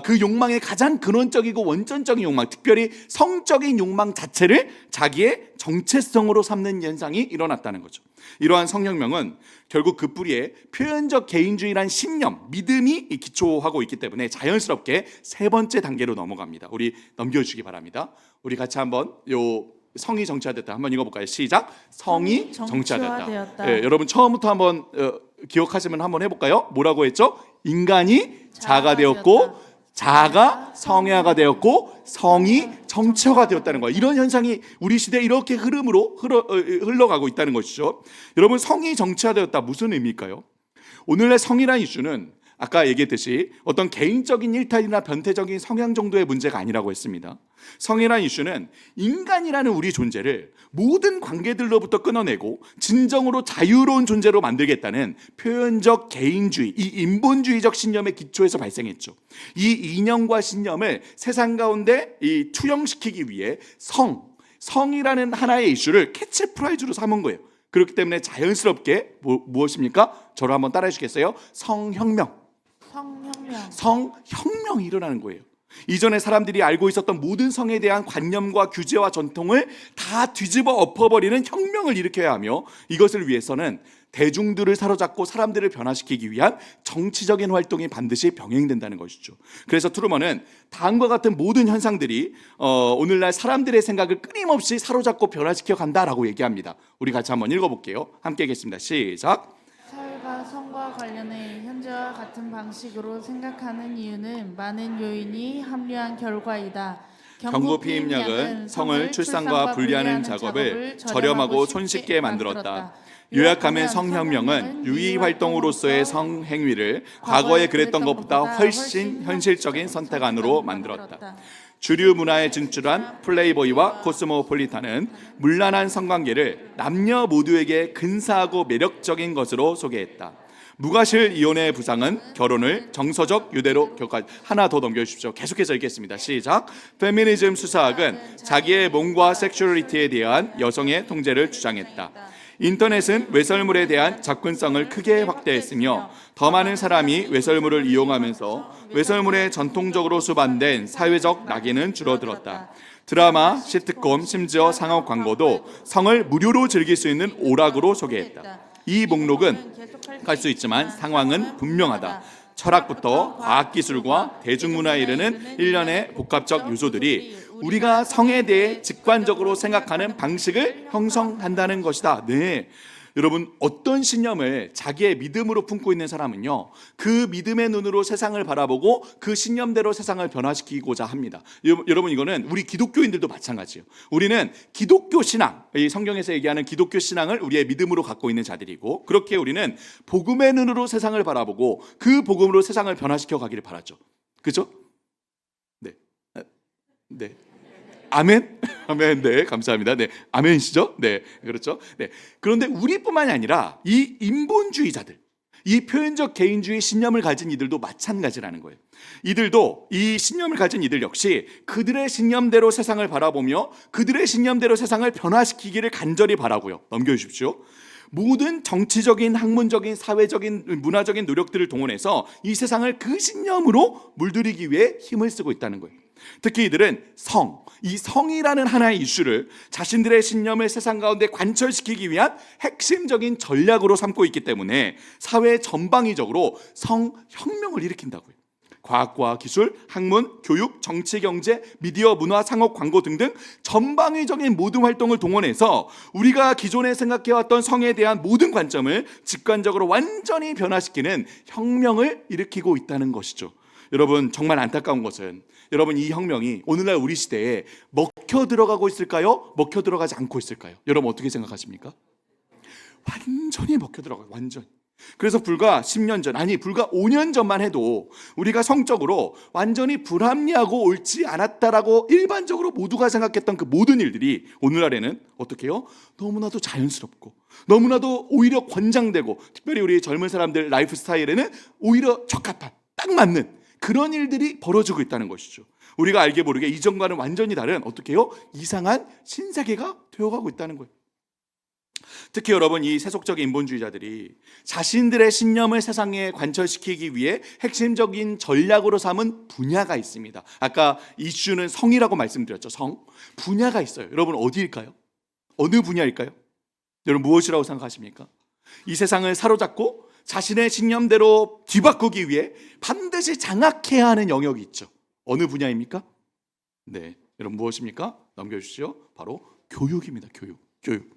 그 욕망의 가장 근원적이고 원천적인 욕망, 특별히 성적인 욕망 자체를 자기의 정체성으로 삼는 현상이 일어났다는 거죠. 이러한 성혁명은 결국 그 뿌리에 표현적 개인주의란 신념, 믿음이 기초하고 있기 때문에 자연스럽게 세 번째 단계로 넘어갑니다. 우리 넘겨주시기 바랍니다. 우리 같이 한번 요 성이 정치화됐다. 한번 읽어볼까요? 시작. 성이 정치화됐다. 정치화되었다. 예, 여러분 처음부터 한번 기억하시면 한번 해볼까요? 뭐라고 했죠? 인간이 자가 되었고 자가 성화가 되었고 성이 정치화가 되었다는 거예요. 이런 현상이 우리 시대에 이렇게 흐름으로 흘러가고 있다는 것이죠. 여러분 성이 정치화되었다 무슨 의미일까요? 오늘날 성이라는 이슈는 아까 얘기했듯이 어떤 개인적인 일탈이나 변태적인 성향 정도의 문제가 아니라고 했습니다. 성이라는 이슈는 인간이라는 우리 존재를 모든 관계들로부터 끊어내고 진정으로 자유로운 존재로 만들겠다는 표현적 개인주의, 이 인본주의적 신념의 기초에서 발생했죠. 이 이념과 신념을 세상 가운데 투영시키기 위해 성이라는 하나의 이슈를 캐치프라이즈로 삼은 거예요. 그렇기 때문에 자연스럽게 무엇입니까? 저를 한번 따라해 주시겠어요? 성혁명이 일어나는 거예요. 이전에 사람들이 알고 있었던 모든 성에 대한 관념과 규제와 전통을 다 뒤집어 엎어버리는 혁명을 일으켜야 하며, 이것을 위해서는 대중들을 사로잡고 사람들을 변화시키기 위한 정치적인 활동이 반드시 병행된다는 것이죠. 그래서 트루먼은 다음과 같은 모든 현상들이 오늘날 사람들의 생각을 끊임없이 사로잡고 변화시켜 간다라고 얘기합니다. 우리 같이 한번 읽어볼게요. 함께 하겠습니다. 시작. 사회가 성과 관련해 현재와 같은 방식으로 생각하는 이유는 많은 요인이 합류한 결과이다. 경구 피임약은 성을 출산과 분리하는 작업을 저렴하고 손쉽게 만들었다. 요약하면 성혁명은 유의 활동으로서의 성행위를 과거에 그랬던 것보다 훨씬 현실적인 선택 안으로 만들었다. 주류 문화에 진출한 플레이보이와 코스모폴리탄은 문란한 성관계를 남녀 모두에게 근사하고 매력적인 것으로 소개했다. 무과실 이혼의 부상은 결혼을 정서적 유대로 격하. 하나 더 넘겨주십시오. 계속해서 읽겠습니다. 시작. 페미니즘 수사학은 자기의 몸과 섹슈얼리티에 대한 여성의 통제를 주장했다. 인터넷은 외설물에 대한 접근성을 크게 확대했으며 더 많은 사람이 외설물을 이용하면서 외설물에 전통적으로 수반된 사회적 낙인은 줄어들었다. 드라마, 시트콤, 심지어 상업 광고도 성을 무료로 즐길 수 있는 오락으로 소개했다. 이 목록은 갈 수 있지만 상황은 분명하다. 철학부터 과학기술과 대중문화에 이르는 일련의 복합적 요소들이 우리가 성에 대해 직관적으로 생각하는 방식을 형성한다는 것이다. 네, 여러분 어떤 신념을 자기의 믿음으로 품고 있는 사람은요, 그 믿음의 눈으로 세상을 바라보고 그 신념대로 세상을 변화시키고자 합니다. 여러분 이거는 우리 기독교인들도 마찬가지예요. 우리는 기독교 신앙, 이 성경에서 얘기하는 기독교 신앙을 우리의 믿음으로 갖고 있는 자들이고, 그렇게 우리는 복음의 눈으로 세상을 바라보고 그 복음으로 세상을 변화시켜 가기를 바라죠. 그죠? 네. 아멘? 아멘. 네, 감사합니다. 네, 아멘이시죠? 네, 그렇죠. 네. 그런데 우리뿐만이 아니라 이 인본주의자들, 이 표현적 개인주의 신념을 가진 이들도 마찬가지라는 거예요. 이들도 이 신념을 가진 이들 역시 그들의 신념대로 세상을 바라보며 그들의 신념대로 세상을 변화시키기를 간절히 바라고요. 넘겨주십시오. 모든 정치적인, 학문적인, 사회적인, 문화적인 노력들을 동원해서 이 세상을 그 신념으로 물들이기 위해 힘을 쓰고 있다는 거예요. 특히 이들은 이 성이라는 하나의 이슈를 자신들의 신념을 세상 가운데 관철시키기 위한 핵심적인 전략으로 삼고 있기 때문에 사회 전방위적으로 성혁명을 일으킨다고요. 과학과 기술, 학문, 교육, 정치, 경제, 미디어, 문화, 상업, 광고 등등 전방위적인 모든 활동을 동원해서 우리가 기존에 생각해왔던 성에 대한 모든 관점을 직관적으로 완전히 변화시키는 혁명을 일으키고 있다는 것이죠. 여러분 정말 안타까운 것은 여러분 이 혁명이 오늘날 우리 시대에 먹혀 들어가고 있을까요? 먹혀 들어가지 않고 있을까요? 여러분 어떻게 생각하십니까? 완전히 먹혀 들어가요. 완전히. 그래서 불과 10년 전, 불과 5년 전만 해도 우리가 성적으로 완전히 불합리하고 옳지 않았다라고 일반적으로 모두가 생각했던 그 모든 일들이 오늘날에는 어떻게 해요? 너무나도 자연스럽고 너무나도 오히려 권장되고, 특별히 우리 젊은 사람들 라이프 스타일에는 오히려 적합한, 딱 맞는 그런 일들이 벌어지고 있다는 것이죠. 우리가 알게 모르게 이전과는 완전히 다른 어떻게 해요? 이상한 신세계가 되어가고 있다는 거예요. 특히 여러분 이 세속적인 인본주의자들이 자신들의 신념을 세상에 관철시키기 위해 핵심적인 전략으로 삼은 분야가 있습니다. 아까 이슈는 성이라고 말씀드렸죠. 분야가 있어요. 여러분 어디일까요? 어느 분야일까요? 여러분 무엇이라고 생각하십니까? 이 세상을 사로잡고 자신의 신념대로 뒤바꾸기 위해 반드시 장악해야 하는 영역이 있죠. 어느 분야입니까? 네, 여러분 무엇입니까? 넘겨주시죠. 바로 교육입니다. 교육.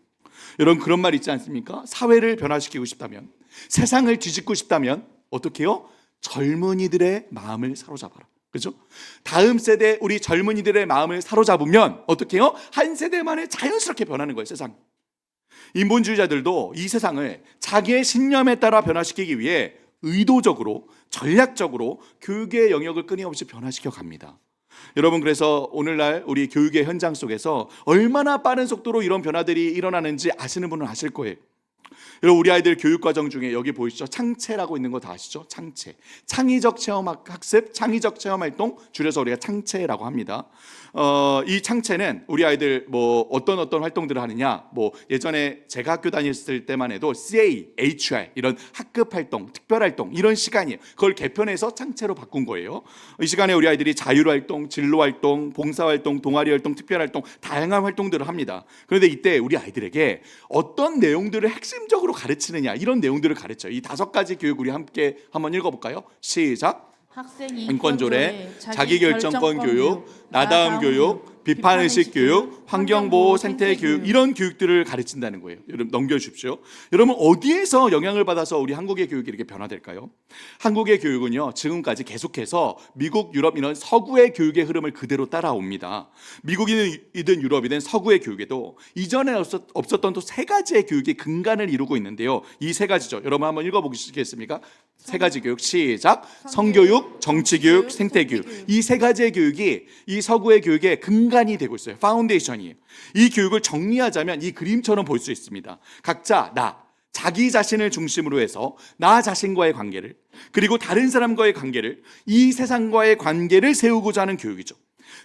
여러분 그런 말 있지 않습니까? 사회를 변화시키고 싶다면, 세상을 뒤집고 싶다면 어떻게 해요? 젊은이들의 마음을 사로잡아라. 그죠? 다음 세대 우리 젊은이들의 마음을 사로잡으면 어떻게 해요? 한 세대 만에 자연스럽게 변하는 거예요, 세상. 인본주의자들도 이 세상을 자기의 신념에 따라 변화시키기 위해 의도적으로, 전략적으로 교육의 영역을 끊임없이 변화시켜 갑니다. 여러분 그래서 오늘날 우리 교육의 현장 속에서 얼마나 빠른 속도로 이런 변화들이 일어나는지 아시는 분은 아실 거예요. 여러분 우리 아이들 교육과정 중에 여기 보이시죠? 창체라고 있는 거 다 아시죠? 창체. 창의적 체험 학습, 창의적 체험 활동, 줄여서 우리가 창체라고 합니다. 이 창체는 우리 아이들 뭐 어떤 활동들을 하느냐, 뭐 예전에 제가 학교 다녔을 때만 해도 CA, HR 이런 학급 활동, 특별 활동 이런 시간이에요. 그걸 개편해서 창체로 바꾼 거예요. 이 시간에 우리 아이들이 자율 활동, 진로 활동, 봉사 활동, 동아리 활동, 특별 활동 다양한 활동들을 합니다. 그런데 이때 우리 아이들에게 어떤 내용들을 핵심적으로 가르치느냐 이런 내용들을 가르쳐요. 이 5가지 교육 우리 함께 한번 읽어볼까요? 시작. 학생이 인권조례, 자기결정권 교육, 나다움 교육, 비판의식 교육, 환경보호, 생태교육 이런 교육들을 가르친다는 거예요. 여러분 넘겨주십시오. 여러분 어디에서 영향을 받아서 우리 한국의 교육이 이렇게 변화될까요? 한국의 교육은요 지금까지 계속해서 미국, 유럽 이런 서구의 교육의 흐름을 그대로 따라옵니다. 미국이든 유럽이든 서구의 교육에도 이전에 없었던 또 3가지의 교육이 근간을 이루고 있는데요. 이 3가지죠. 여러분 한번 읽어보시겠습니까? 3가지 교육 시작. 성교육, 정치교육, 생태교육. 이 3가지의 교육이 이 서구의 교육의 근간이 되고 있어요. 파운데이션이에요. 이 교육을 정리하자면 이 그림처럼 볼 수 있습니다. 각자 자기 자신을 중심으로 해서 나 자신과의 관계를, 그리고 다른 사람과의 관계를, 이 세상과의 관계를 세우고자 하는 교육이죠.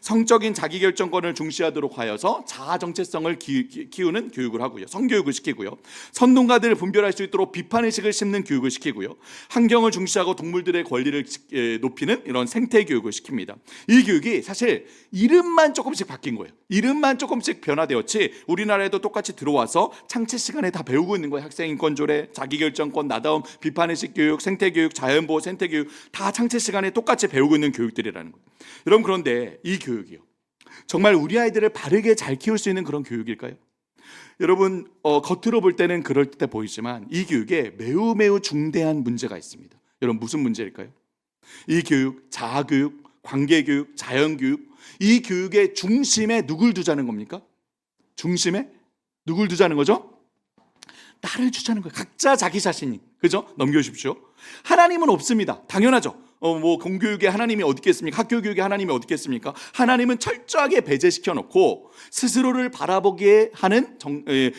성적인 자기결정권을 중시하도록 하여서 자아 정체성을 키우는 교육을 하고요. 성교육을 시키고요. 선동가들을 분별할 수 있도록 비판의식을 심는 교육을 시키고요. 환경을 중시하고 동물들의 권리를 높이는 이런 생태교육을 시킵니다. 이 교육이 사실 이름만 조금씩 바뀐 거예요. 이름만 조금씩 변화되었지 우리나라에도 똑같이 들어와서 창체 시간에 다 배우고 있는 거예요. 학생인권조례, 자기결정권, 나다움, 비판의식 교육, 생태교육, 자연보호, 생태교육 다 창체 시간에 똑같이 배우고 있는 교육들이라는 거예요. 여러분 그런데 이 교육이요 정말 우리 아이들을 바르게 잘 키울 수 있는 그런 교육일까요? 여러분 겉으로 볼 때는 그럴 듯해 보이지만 이 교육에 매우 중대한 문제가 있습니다. 여러분 무슨 문제일까요? 이 교육, 자아교육, 관계교육, 자연교육 이 교육의 중심에 누굴 두자는 겁니까? 중심에 누굴 두자는 거죠? 나를 주자는 거예요. 각자 자기 자신이. 그죠? 넘겨주십시오. 하나님은 없습니다. 당연하죠. 뭐 공교육에 하나님이 어디 있겠습니까? 학교 교육에 하나님이 어디 있겠습니까? 하나님은 철저하게 배제시켜 놓고 스스로를 바라보게 하는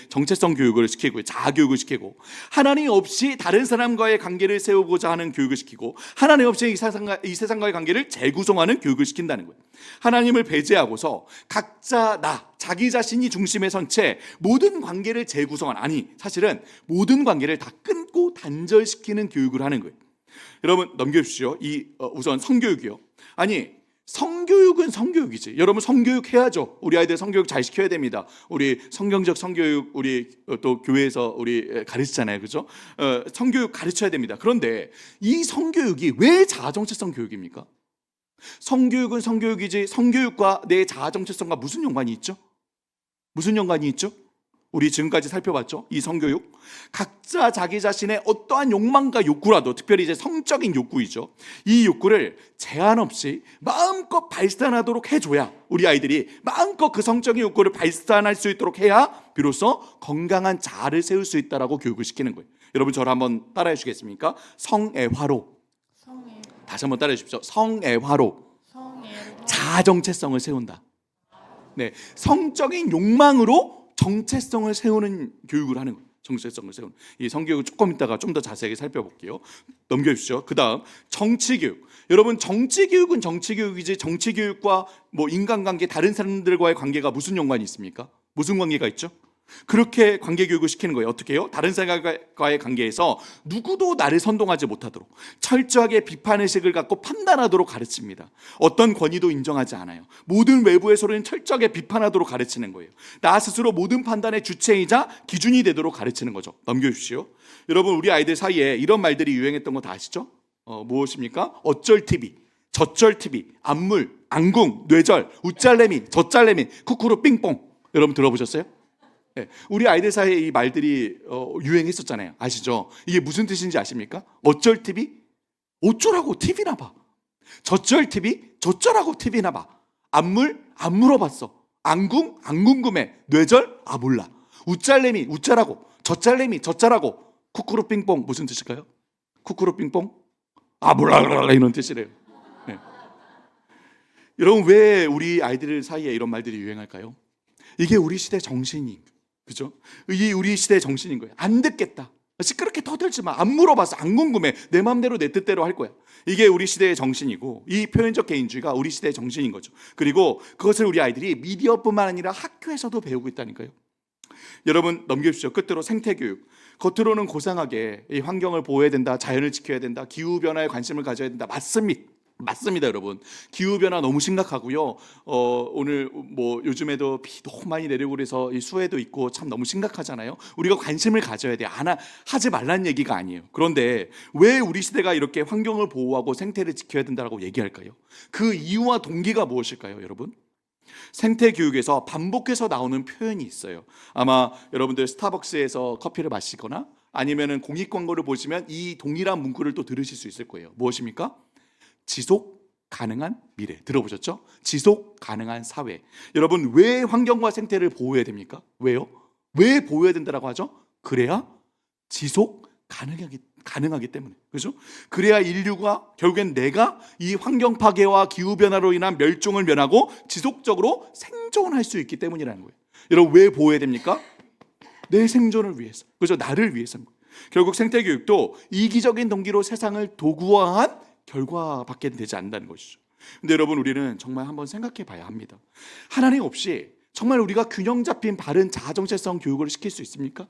정체성 교육을 시키고 자아교육을 시키고 하나님 없이 다른 사람과의 관계를 세우고자 하는 교육을 시키고 하나님 없이 이 세상과의 관계를 재구성하는 교육을 시킨다는 거예요. 하나님을 배제하고서 각자 자기 자신이 중심에 선 채 모든 관계를 재구성한 사실은 모든 관계를 다 끊고 단절시키는 교육을 하는 거예요. 여러분 넘겨주십시오. 우선 성교육이요. 성교육은 성교육이지. 여러분 성교육 해야죠. 우리 아이들 성교육 잘 시켜야 됩니다. 우리 성경적 성교육 우리 또 교회에서 우리 가르치잖아요, 그렇죠? 성교육 가르쳐야 됩니다. 그런데 이 성교육이 왜 자아정체성 교육입니까? 성교육은 성교육이지 성교육과 내 자아정체성과 무슨 연관이 있죠? 무슨 연관이 있죠? 우리 지금까지 살펴봤죠? 이 성교육 각자 자기 자신의 어떠한 욕망과 욕구라도 특별히 이제 성적인 욕구이죠. 이 욕구를 제한 없이 마음껏 발산하도록 해줘야 우리 아이들이 마음껏 그 성적인 욕구를 발산할 수 있도록 해야 비로소 건강한 자아를 세울 수 있다라고 교육을 시키는 거예요. 여러분 저를 한번 따라해 주시겠습니까? 성애화로. 다시 한번 따라해 주십시오. 성애화로. 자아정체성을 세운다. 네, 성적인 욕망으로 정체성을 세우는 교육을 하는 거예요. 정체성을 세우는 이 성교육을 조금 이따가 좀 더 자세하게 살펴볼게요. 넘겨주시죠. 그 다음 정치교육. 여러분 정치교육은 정치교육이지 정치교육과 뭐 인간관계 다른 사람들과의 관계가 무슨 연관이 있습니까? 무슨 관계가 있죠? 그렇게 관계교육을 시키는 거예요. 어떻게 해요? 다른 사람과의 관계에서 누구도 나를 선동하지 못하도록 철저하게 비판의식을 갖고 판단하도록 가르칩니다. 어떤 권위도 인정하지 않아요. 모든 외부의 소리는 철저하게 비판하도록 가르치는 거예요. 나 스스로 모든 판단의 주체이자 기준이 되도록 가르치는 거죠. 넘겨주십시오. 여러분 우리 아이들 사이에 이런 말들이 유행했던 거 다 아시죠? 무엇입니까? 어쩔 TV, 저쩔 TV, 안물, 안궁, 뇌절, 우짤래미, 저짤래미, 쿠쿠루 삥뽕 여러분 들어보셨어요? 네. 우리 아이들 사이에 이 말들이 유행했었잖아요. 아시죠? 이게 무슨 뜻인지 아십니까? 어쩔 TV? 어쩌라고 TV나 봐. 저쩔 TV? 저쩌라고 TV나 봐. 안물? 안 물어봤어. 안궁? 안 궁금해. 뇌절? 아 몰라. 우짤래미? 우짜라고. 저짤래미? 저짜라고. 쿠쿠루 빙뽕 무슨 뜻일까요? 쿠쿠루 빙뽕? 아 몰라 이런 뜻이래요. 네. 여러분 왜 우리 아이들 사이에 이런 말들이 유행할까요? 이게 우리 시대 정신이, 그죠? 이게 우리 시대의 정신인 거예요. 안 듣겠다. 시끄럽게 터들지 마. 안 물어봤어. 안 궁금해. 내 맘대로 내 뜻대로 할 거야. 이게 우리 시대의 정신이고, 이 표현적 개인주의가 우리 시대의 정신인 거죠. 그리고 그것을 우리 아이들이 미디어뿐만 아니라 학교에서도 배우고 있다니까요. 여러분 넘겨주십시오. 끝으로 생태교육. 겉으로는 고상하게 이 환경을 보호해야 된다, 자연을 지켜야 된다, 기후변화에 관심을 가져야 된다. 맞습니다, 여러분. 기후 변화 너무 심각하고요. 오늘 뭐 요즘에도 비 너무 많이 내리고 그래서 이 수해도 있고 참 너무 심각하잖아요. 우리가 관심을 가져야 돼. 하지 말란 얘기가 아니에요. 그런데 왜 우리 시대가 이렇게 환경을 보호하고 생태를 지켜야 된다고 얘기할까요? 그 이유와 동기가 무엇일까요, 여러분? 생태 교육에서 반복해서 나오는 표현이 있어요. 아마 여러분들 스타벅스에서 커피를 마시거나 아니면은 공익 광고를 보시면 이 동일한 문구를 또 들으실 수 있을 거예요. 무엇입니까? 지속 가능한 미래. 들어보셨죠? 지속 가능한 사회. 여러분 왜 환경과 생태를 보호해야 됩니까? 왜요? 왜 보호해야 된다고 하죠? 그래야 지속 가능하기 때문에. 그렇죠? 그래야 인류가 결국엔 내가 이 환경 파괴와 기후 변화로 인한 멸종을 면하고 지속적으로 생존할 수 있기 때문이라는 거예요. 여러분 왜 보호해야 됩니까? 내 생존을 위해서. 그렇죠? 나를 위해서입니다. 결국 생태 교육도 이기적인 동기로 세상을 도구화한 결과밖에 되지 않는다는 것이죠. 근데 여러분 우리는 정말 한번 생각해 봐야 합니다. 하나님 없이 정말 우리가 균형 잡힌 바른 자아 정체성 교육을 시킬 수 있습니까?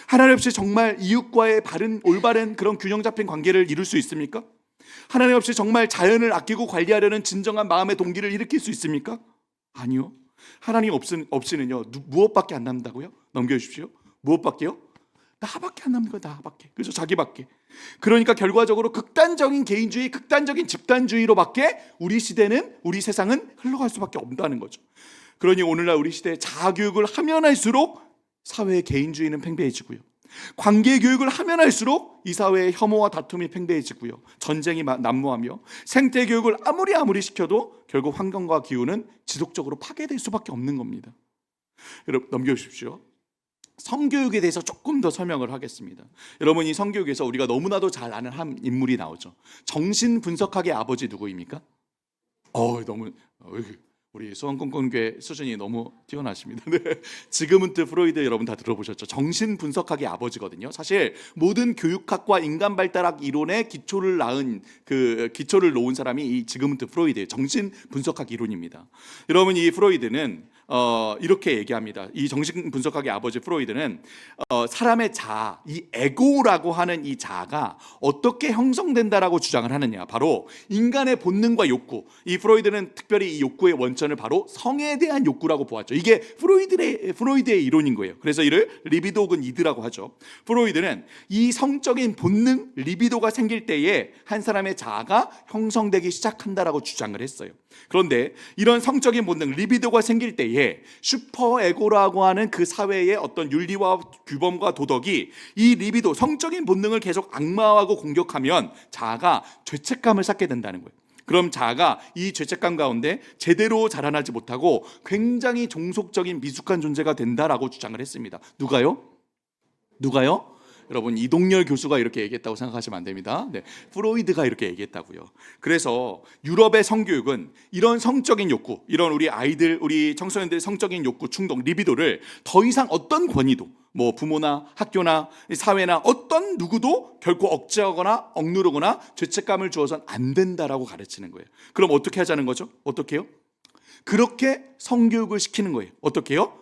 하나님 없이 정말 이웃과의 올바른 그런 균형 잡힌 관계를 이룰 수 있습니까? 하나님 없이 정말 자연을 아끼고 관리하려는 진정한 마음의 동기를 일으킬 수 있습니까? 아니요. 하나님 없이는요 무엇밖에 안 남는다고요? 넘겨주십시오. 무엇밖에요? 나밖에 안 남는 거야. 나밖에. 그래서 자기밖에. 그러니까 결과적으로 극단적인 개인주의, 극단적인 집단주의로밖에 우리 시대는, 우리 세상은 흘러갈 수밖에 없다는 거죠. 그러니 오늘날 우리 시대에 자아교육을 하면 할수록 사회의 개인주의는 팽배해지고요, 관계교육을 하면 할수록 이 사회의 혐오와 다툼이 팽배해지고요, 전쟁이 난무하며, 생태교육을 아무리 시켜도 결국 환경과 기후는 지속적으로 파괴될 수밖에 없는 겁니다. 여러분 넘겨주십시오. 성교육에 대해서 조금 더 설명을 하겠습니다. 여러분 이 성교육에서 우리가 너무나도 잘 아는 한 인물이 나오죠. 정신분석학의 아버지 누구입니까? 너무 우리 소원꿈꿈교회 수준이 너무 뛰어나십니다. 네. 지그문트 프로이드 여러분 다 들어보셨죠? 정신분석학의 아버지거든요. 사실 모든 교육학과 인간발달학 이론의 기초를 놓은 사람이 이 지그문트 프로이드예요. 정신분석학 이론입니다. 여러분 이 프로이드는 이렇게 얘기합니다. 이 정신분석학의 아버지 프로이드는 사람의 자아, 이 에고라고 하는 이 자아가 어떻게 형성된다라고 주장을 하느냐, 바로 인간의 본능과 욕구. 이 프로이드는 특별히 이 욕구의 원천을 바로 성에 대한 욕구라고 보았죠. 이게 프로이드의 이론인 거예요. 그래서 이를 리비도 혹은 이드라고 하죠. 프로이드는 이 성적인 본능, 리비도가 생길 때에 한 사람의 자아가 형성되기 시작한다라고 주장을 했어요. 그런데 이런 성적인 본능, 리비도가 생길 때에 슈퍼에고라고 하는 그 사회의 어떤 윤리와 규범과 도덕이 이 리비도, 성적인 본능을 계속 악마화하고 공격하면 자아가 죄책감을 쌓게 된다는 거예요. 그럼 자아가 이 죄책감 가운데 제대로 자라나지 못하고 굉장히 종속적인 미숙한 존재가 된다라고 주장을 했습니다. 누가요? 여러분 이동열 교수가 이렇게 얘기했다고 생각하시면 안 됩니다. 네, 프로이드가 이렇게 얘기했다고요. 그래서 유럽의 성교육은 이런 성적인 욕구, 이런 우리 청소년들의 성적인 욕구, 충동, 리비도를 더 이상 어떤 권위도, 뭐 부모나 학교나 사회나 어떤 누구도 결코 억제하거나 억누르거나 죄책감을 주어서는 안 된다라고 가르치는 거예요. 그럼 어떻게 하자는 거죠? 어떻게요? 그렇게 성교육을 시키는 거예요. 어떻게요?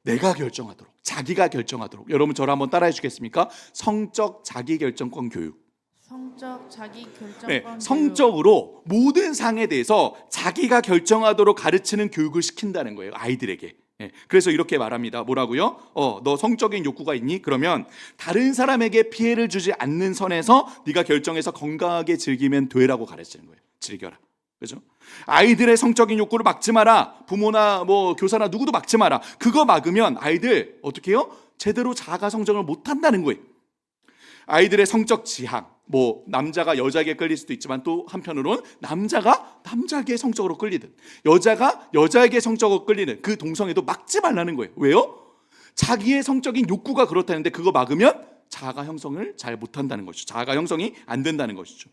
내가 결정하도록, 자기가 결정하도록. 여러분 저를 한번 따라해 주겠습니까? 성적 자기결정권 교육. 성적 자기결정권 네, 교육. 성적으로 모든 상에 대해서 자기가 결정하도록 가르치는 교육을 시킨다는 거예요, 아이들에게. 네, 그래서 이렇게 말합니다. 뭐라고요? 너 성적인 욕구가 있니? 그러면 다른 사람에게 피해를 주지 않는 선에서 네가 결정해서 건강하게 즐기면 돼라고 가르치는 거예요. 즐겨라. 그죠? 아이들의 성적인 욕구를 막지 마라. 부모나 뭐 교사나 누구도 막지 마라. 그거 막으면 아이들 어떻게 해요? 제대로 자가 성장을 못 한다는 거예요. 아이들의 성적 지향, 뭐 남자가 여자에게 끌릴 수도 있지만 또 한편으로는 남자가 남자에게 성적으로 끌리든 여자가 여자에게 성적으로 끌리는 그 동성애도 막지 말라는 거예요. 왜요? 자기의 성적인 욕구가 그렇다는데 그거 막으면 자아가 형성을 잘 못한다는 것이죠. 자아가 형성이 안 된다는 것이죠.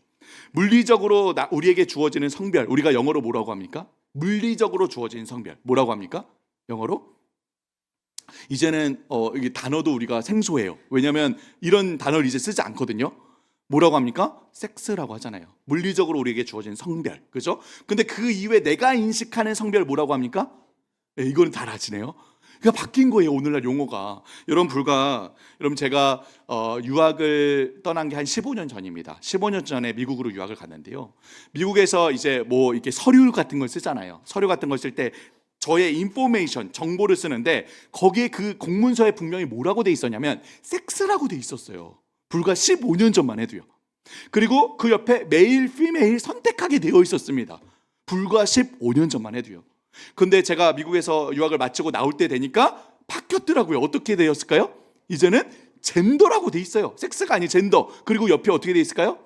물리적으로 우리에게 주어지는 성별, 우리가 영어로 뭐라고 합니까? 물리적으로 주어지는 성별 뭐라고 합니까? 영어로? 이제는 이게 단어도 우리가 생소해요. 왜냐하면 이런 단어를 이제 쓰지 않거든요. 뭐라고 합니까? 섹스라고 하잖아요. 물리적으로 우리에게 주어진 성별, 그죠? 근데 그 이외에 내가 인식하는 성별 뭐라고 합니까? 네, 이거는 잘 아시네요. 그러니까 바뀐 거예요, 오늘날 용어가. 여러분 제가 유학을 떠난 게 한 15년 전입니다. 15년 전에 미국으로 유학을 갔는데요. 미국에서 이제 뭐 이렇게 서류 같은 걸 쓰잖아요. 서류 같은 걸 쓸 때 저의 인포메이션, 정보를 쓰는데 거기에 그 공문서에 분명히 뭐라고 돼 있었냐면 섹스라고 돼 있었어요. 불과 15년 전만 해도요. 그리고 그 옆에 메일, 피메일 선택하게 되어 있었습니다. 불과 15년 전만 해도요. 근데 제가 미국에서 유학을 마치고 나올 때 되니까 바뀌었더라고요. 어떻게 되었을까요? 이제는 젠더라고 돼 있어요. 섹스가 아닌 젠더. 그리고 옆에 어떻게 돼 있을까요?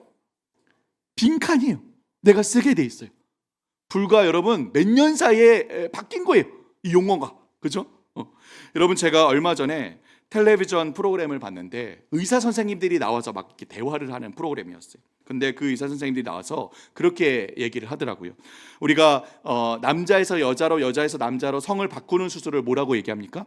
빈칸이에요. 내가 쓰게 돼 있어요. 불과 여러분 몇 년 사이에 바뀐 거예요. 이 용어가. 그죠? 여러분 제가 얼마 전에 텔레비전 프로그램을 봤는데 의사 선생님들이 나와서 막 이렇게 대화를 하는 프로그램이었어요. 근데 그 의사 선생님들이 나와서 그렇게 얘기를 하더라고요. 우리가 남자에서 여자로 여자에서 남자로 성을 바꾸는 수술을 뭐라고 얘기합니까?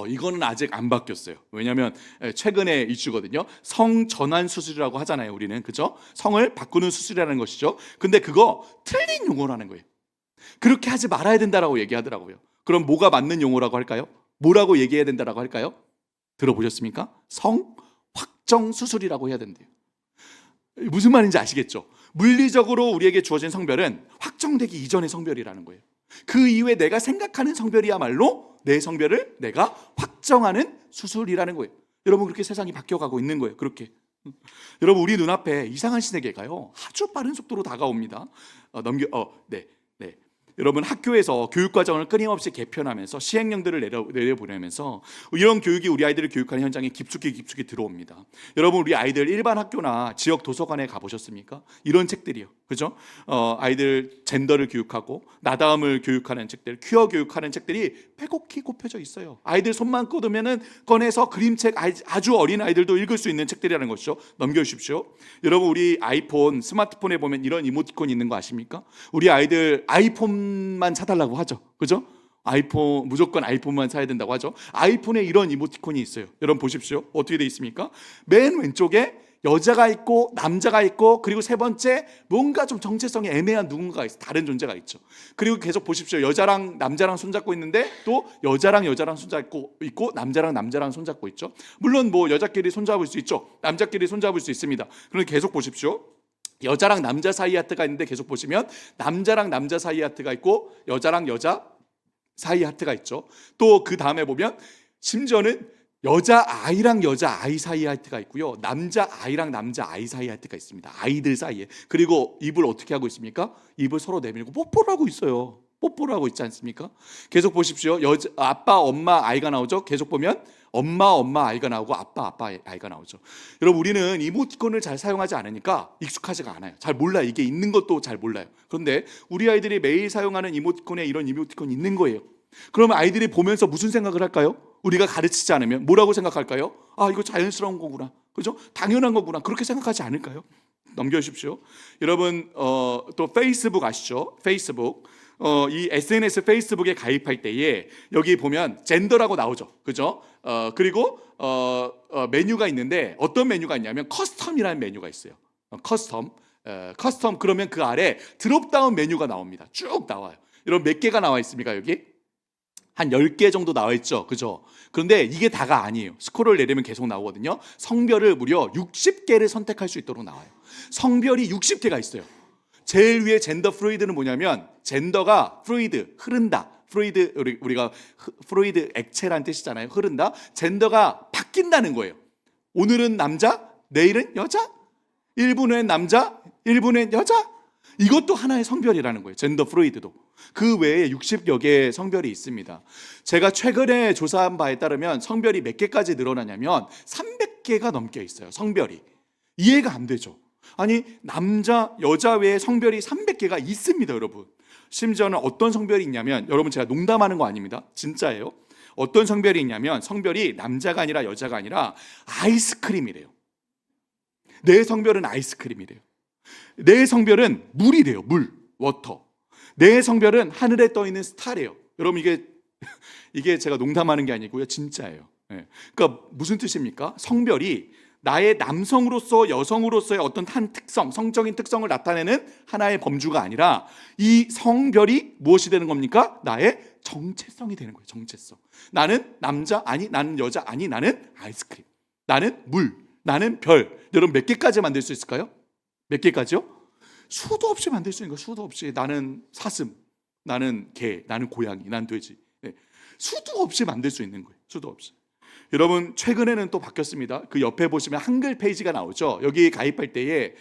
이거는 아직 안 바뀌었어요. 왜냐하면 최근에 이슈거든요. 성 전환 수술이라고 하잖아요. 우리는 그죠? 성을 바꾸는 수술이라는 것이죠. 근데 그거 틀린 용어라는 거예요. 그렇게 하지 말아야 된다라고 얘기하더라고요. 그럼 뭐가 맞는 용어라고 할까요? 뭐라고 얘기해야 된다라고 할까요? 들어보셨습니까? 성 확정 수술이라고 해야 된대요. 무슨 말인지 아시겠죠? 물리적으로 우리에게 주어진 성별은 확정되기 이전의 성별이라는 거예요. 그 이후에 내가 생각하는 성별이야말로 내 성별을 내가 확정하는 수술이라는 거예요. 여러분 그렇게 세상이 바뀌어가고 있는 거예요. 그렇게. 여러분 우리 눈앞에 이상한 신에게가요 아주 빠른 속도로 다가옵니다. 네. 여러분 학교에서 교육과정을 끊임없이 개편하면서 시행령들을 내려보내면서 이런 교육이 우리 아이들을 교육하는 현장에 깊숙이 들어옵니다. 여러분 우리 아이들 일반 학교나 지역 도서관에 가보셨습니까? 이런 책들이요. 그죠? 아이들 젠더를 교육하고 나다움을 교육하는 책들, 퀴어 교육하는 책들이 빼곡히 꼽혀져 있어요. 아이들 손만 꺼내서 그림책, 아주 어린 아이들도 읽을 수 있는 책들이라는 것이죠. 넘겨주십시오. 여러분 우리 아이폰, 스마트폰에 보면 이런 이모티콘이 있는 거 아십니까? 우리 아이들 아이폰만 사달라고 하죠. 그죠? 아이폰, 무조건 아이폰만 사야 된다고 하죠. 아이폰에 이런 이모티콘이 있어요. 여러분 보십시오. 어떻게 돼 있습니까? 맨 왼쪽에 여자가 있고 남자가 있고 그리고 세 번째 뭔가 좀 정체성이 애매한 누군가가 있어. 다른 존재가 있죠. 그리고 계속 보십시오. 여자랑 남자랑 손잡고 있는데 또 여자랑 손잡고 있고 남자랑 손잡고 있죠. 물론 뭐 여자끼리 손잡을 수 있죠. 남자끼리 손잡을 수 있습니다. 그런데 계속 보십시오. 여자랑 남자 사이 하트가 있는데 계속 보시면 남자랑 남자 사이 하트가 있고 여자랑 여자 사이 하트가 있죠. 또 그 다음에 보면 심지어는 여자 아이랑 여자 아이 사이 하트가 있고요. 남자 아이랑 남자 아이 사이 하트가 있습니다. 아이들 사이에. 그리고 입을 어떻게 하고 있습니까? 입을 서로 내밀고 뽀뽀를 하고 있어요. 뽀뽀를 하고 있지 않습니까? 계속 보십시오. 아빠, 엄마, 아이가 나오죠. 계속 보면 엄마, 아이가 나오고 아빠, 아이가 나오죠. 여러분 우리는 이모티콘을 잘 사용하지 않으니까 익숙하지가 않아요. 잘 몰라요. 이게 있는 것도 잘 몰라요. 그런데 우리 아이들이 매일 사용하는 이모티콘에 이런 이모티콘이 있는 거예요. 그러면 아이들이 보면서 무슨 생각을 할까요? 우리가 가르치지 않으면 뭐라고 생각할까요? 아, 이거 자연스러운 거구나. 그죠? 당연한 거구나. 그렇게 생각하지 않을까요? 넘겨주십시오. 여러분 또 페이스북 아시죠? 페이스북. 이 SNS 페이스북에 가입할 때에 여기 보면 젠더라고 나오죠. 그죠? 그리고 메뉴가 있는데 어떤 메뉴가 있냐면 커스텀이라는 메뉴가 있어요. 커스텀 그러면 그 아래 드롭다운 메뉴가 나옵니다. 쭉 나와요. 여러분 몇 개가 나와 있습니까? 여기? 한 10개 정도 나와 있죠. 그죠? 그런데 이게 다가 아니에요. 스크롤 내리면 계속 나오거든요. 성별을 무려 60개를 선택할 수 있도록 나와요. 성별이 60개가 있어요. 제일 위에 젠더 플루이드는 뭐냐면 젠더가 플루이드, 흐른다. 플루이드 우리가 플루이드 액체란 뜻이잖아요. 흐른다. 젠더가 바뀐다는 거예요. 오늘은 남자, 내일은 여자. 1분 후엔 남자, 1분 후엔 여자. 이것도 하나의 성별이라는 거예요. 젠더 프루이드도. 그 외에 60여 개의 성별이 있습니다. 제가 최근에 조사한 바에 따르면 성별이 몇 개까지 늘어나냐면 300개가 넘게 있어요. 성별이. 이해가 안 되죠. 아니, 남자, 여자 외에 성별이 300개가 있습니다, 여러분. 심지어는 어떤 성별이 있냐면, 여러분 제가 농담하는 거 아닙니다. 진짜예요. 어떤 성별이 있냐면 성별이 남자가 아니라 여자가 아니라 아이스크림이래요. 내 성별은 아이스크림이래요. 내 성별은 물이래요. 물, 워터. 내 성별은 하늘에 떠 있는 스타래요. 여러분 이게 제가 농담하는 게 아니고요, 진짜예요. 그러니까 무슨 뜻입니까? 성별이 나의 남성으로서 여성으로서의 어떤 한 특성, 성적인 특성을 나타내는 하나의 범주가 아니라 이 성별이 무엇이 되는 겁니까? 나의 정체성이 되는 거예요. 정체성. 나는 남자 아니, 나는 여자 아니, 나는 아이스크림, 나는 물, 나는 별. 여러분 몇 개까지 만들 수 있을까요? 몇 개까지요? 수도 없이 만들 수 있는 거예요. 수도 없이. 나는 사슴, 나는 개, 나는 고양이, 나는 돼지. 수도 없이 만들 수 있는 거예요. 수도 없이. 여러분 최근에는 또 바뀌었습니다. 그 옆에 보시면 한글 페이지가 나오죠. 여기 가입할 때에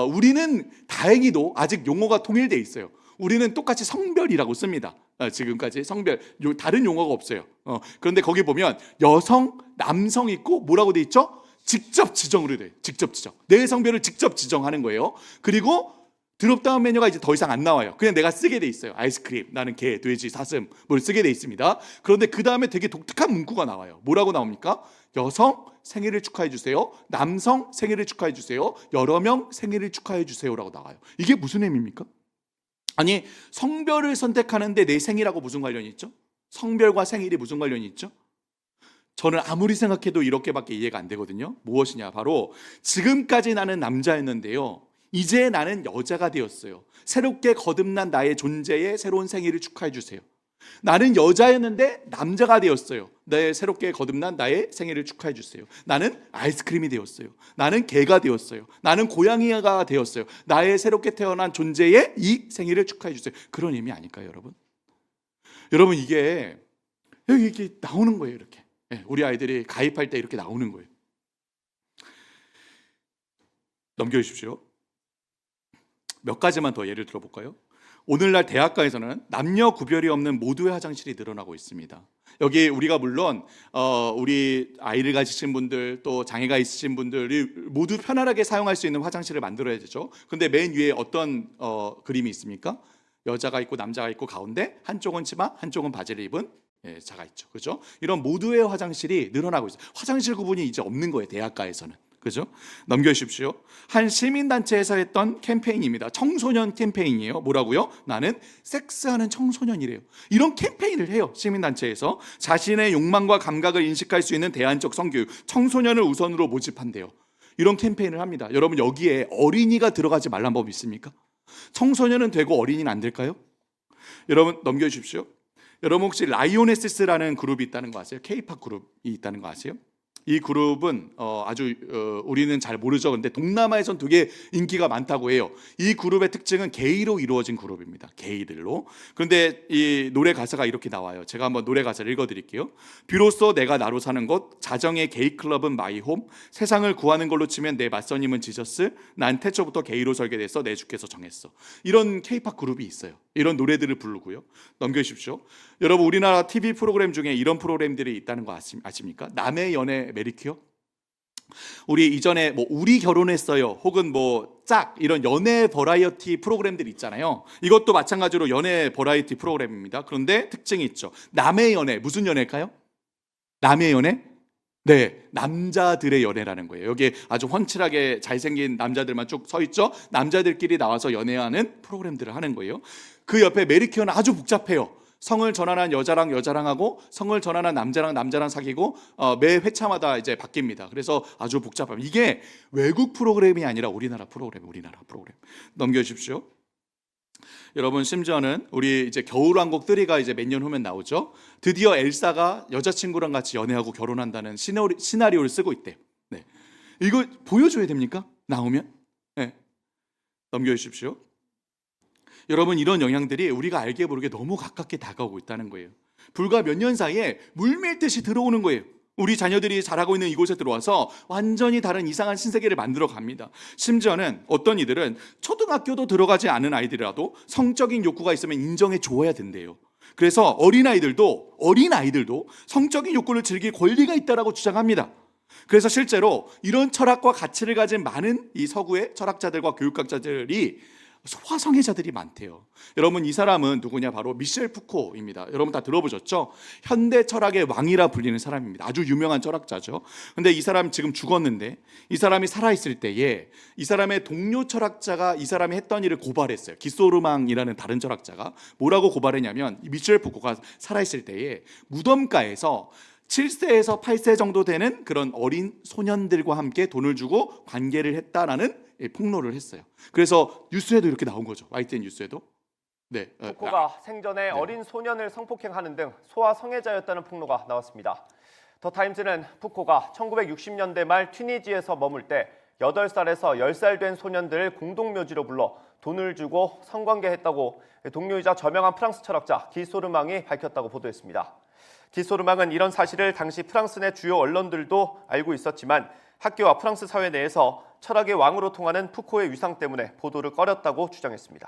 우리는 다행히도 아직 용어가 통일돼 있어요. 우리는 똑같이 성별이라고 씁니다. 지금까지 성별, 다른 용어가 없어요. 그런데 거기 보면 여성, 남성 있고 뭐라고 돼 있죠? 직접 지정으로 돼. 직접 지정. 내 성별을 직접 지정하는 거예요. 그리고 드롭다운 메뉴가 이제 더 이상 안 나와요. 그냥 내가 쓰게 돼 있어요. 아이스크림, 나는 개, 돼지, 사슴 뭘 쓰게 돼 있습니다. 그런데 그 다음에 되게 독특한 문구가 나와요. 뭐라고 나옵니까? 여성 생일을 축하해 주세요. 남성 생일을 축하해 주세요. 여러 명 생일을 축하해 주세요라고 나와요. 이게 무슨 의미입니까? 아니, 성별을 선택하는데 내 생일하고 무슨 관련이 있죠? 성별과 생일이 무슨 관련이 있죠? 저는 아무리 생각해도 이렇게밖에 이해가 안 되거든요. 무엇이냐? 바로 지금까지 나는 남자였는데요, 이제 나는 여자가 되었어요. 새롭게 거듭난 나의 존재의 새로운 생일을 축하해 주세요. 나는 여자였는데 남자가 되었어요. 내 새롭게 거듭난 나의 생일을 축하해 주세요. 나는 아이스크림이 되었어요. 나는 개가 되었어요. 나는 고양이가 되었어요. 나의 새롭게 태어난 존재의 이 생일을 축하해 주세요. 그런 의미 아닐까요, 여러분? 여러분 이게 여기 이렇게 나오는 거예요, 이렇게. 우리 아이들이 가입할 때 이렇게 나오는 거예요. 넘겨주십시오. 몇 가지만 더 예를 들어볼까요? 오늘날 대학가에서는 남녀 구별이 없는 모두의 화장실이 늘어나고 있습니다. 여기 우리가 물론 우리 아이를 가지신 분들, 또 장애가 있으신 분들이 모두 편안하게 사용할 수 있는 화장실을 만들어야 되죠. 근데 맨 위에 어떤 그림이 있습니까? 여자가 있고 남자가 있고 가운데 한쪽은 치마, 한쪽은 바지를 입은 자가 있죠. 그죠? 이런 모두의 화장실이 늘어나고 있어요. 화장실 구분이 이제 없는 거예요, 대학가에서는. 그죠? 넘겨주십시오. 한 시민단체에서 했던 캠페인입니다. 청소년 캠페인이에요. 뭐라고요? 나는 섹스하는 청소년이래요. 이런 캠페인을 해요, 시민단체에서. 자신의 욕망과 감각을 인식할 수 있는 대안적 성교육, 청소년을 우선으로 모집한대요. 이런 캠페인을 합니다. 여러분 여기에 어린이가 들어가지 말란 법 있습니까? 청소년은 되고 어린이는 안 될까요? 여러분 넘겨주십시오. 여러분 혹시 라이오네시스라는 그룹이 있다는 거 아세요? K-팝 그룹이 있다는 거 아세요? 이 그룹은 아주 우리는 잘 모르죠. 근데 동남아에선 되게 인기가 많다고 해요. 이 그룹의 특징은 게이로 이루어진 그룹입니다. 게이들로. 그런데 이 노래 가사가 이렇게 나와요. 제가 한번 노래 가사를 읽어드릴게요. 비로소 내가 나로 사는 곳, 자정의 게이 클럽은 마이 홈. 세상을 구하는 걸로 치면 내 맞선임은 지저스. 난 태초부터 게이로 설계돼서 내 주께서 정했어. 이런 K-팝 그룹이 있어요. 이런 노래들을 부르고요. 넘겨주십시오. 여러분 우리나라 TV 프로그램 중에 이런 프로그램들이 있다는 거 아십니까? 남의 연애 메리큐어? 우리 이전에 뭐 우리 결혼했어요, 혹은 뭐 짝, 이런 연애 버라이어티 프로그램들 있잖아요. 이것도 마찬가지로 연애 버라이어티 프로그램입니다. 그런데 특징이 있죠. 남의 연애, 무슨 연애일까요? 남의 연애? 네, 남자들의 연애라는 거예요. 여기에 아주 훤칠하게 잘생긴 남자들만 쭉 서 있죠. 남자들끼리 나와서 연애하는 프로그램들을 하는 거예요. 그 옆에 메리큐어는 아주 복잡해요. 성을 전환한 여자랑 여자랑 하고 성을 전환한 남자랑 남자랑 사귀고 매 회차마다 이제 바뀝니다. 그래서 아주 복잡합니다. 이게 외국 프로그램이 아니라 우리나라 프로그램. 넘겨주십시오. 여러분 심지어는 우리 이제 겨울왕국 3가 이제 몇 년 후면 나오죠. 드디어 엘사가 여자친구랑 같이 연애하고 결혼한다는 시나리오를 쓰고 있대요. 네. 이거 보여줘야 됩니까? 나오면? 네. 넘겨주십시오. 여러분 이런 영향들이 우리가 알게 모르게 너무 가깝게 다가오고 있다는 거예요. 불과 몇 년 사이에 물밀듯이 들어오는 거예요. 우리 자녀들이 자라고 있는 이곳에 들어와서 완전히 다른 이상한 신세계를 만들어 갑니다. 심지어는 어떤 이들은 초등학교도 들어가지 않은 아이들이라도 성적인 욕구가 있으면 인정해 줘야 된대요. 그래서 어린아이들도 성적인 욕구를 즐길 권리가 있다라고 주장합니다. 그래서 실제로 이런 철학과 가치를 가진 많은 이 서구의 철학자들과 교육학자들이 소아성애자들이 많대요. 여러분, 이 사람은 누구냐? 바로 미셸 푸코입니다. 여러분 다 들어보셨죠? 현대 철학의 왕이라 불리는 사람입니다. 아주 유명한 철학자죠. 근데 이 사람 지금 죽었는데, 이 사람이 살아있을 때에 이 사람의 동료 철학자가 이 사람이 했던 일을 고발했어요. 기소르망이라는 다른 철학자가 뭐라고 고발했냐면, 이 미셸 푸코가 살아있을 때에 무덤가에서 7세에서 8세 정도 되는 그런 어린 소년들과 함께 돈을 주고 관계를 했다라는 폭로를 했어요. 그래서 뉴스에도 이렇게 나온 거죠. YTN 뉴스에도. 네. 푸코가 생전에 어린 소년을 성폭행하는 등 소아 성애자였다는 폭로가 나왔습니다. 더 타임즈는 푸코가 1960년대 말 튀니지에서 머물 때 8살에서 10살 된 소년들을 공동묘지로 불러 돈을 주고 성관계했다고 동료이자 저명한 프랑스 철학자 기소르망이 밝혔다고 보도했습니다. 기소르망은 이런 사실을 당시 프랑스 내 주요 언론들도 알고 있었지만 학교와 프랑스 사회 내에서 철학의 왕으로 통하는 푸코의 위상 때문에 보도를 꺼렸다고 주장했습니다.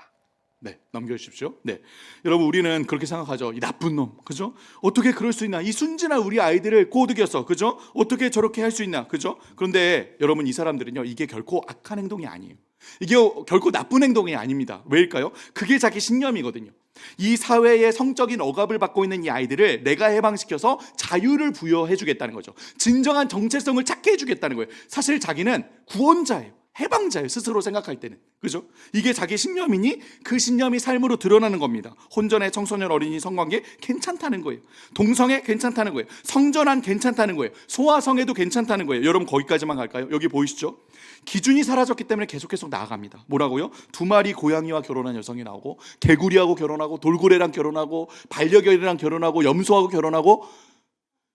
네, 넘겨주십시오. 네, 여러분, 우리는 그렇게 생각하죠. 이 나쁜 놈, 그죠? 어떻게 그럴 수 있나? 이 순진한 우리 아이들을 꼬드겨서, 그죠? 어떻게 저렇게 할 수 있나, 그죠? 그런데 여러분, 이 사람들은요, 이게 결코 악한 행동이 아니에요. 이게 결코 나쁜 행동이 아닙니다. 왜일까요? 그게 자기 신념이거든요. 이 사회의 성적인 억압을 받고 있는 이 아이들을 내가 해방시켜서 자유를 부여해 주겠다는 거죠. 진정한 정체성을 찾게 해주겠다는 거예요. 사실 자기는 구원자예요. 해방자예요. 스스로 생각할 때는. 그죠? 이게 자기 신념이니 그 신념이 삶으로 드러나는 겁니다. 혼전의 청소년 어린이 성관계 괜찮다는 거예요. 동성애 괜찮다는 거예요. 성전환 괜찮다는 거예요. 소아성애도 괜찮다는 거예요. 여러분, 거기까지만 갈까요? 여기 보이시죠? 기준이 사라졌기 때문에 계속 나아갑니다. 뭐라고요? 2마리 고양이와 결혼한 여성이 나오고, 개구리하고 결혼하고, 돌고래랑 결혼하고, 반려견이랑 결혼하고, 염소하고 결혼하고,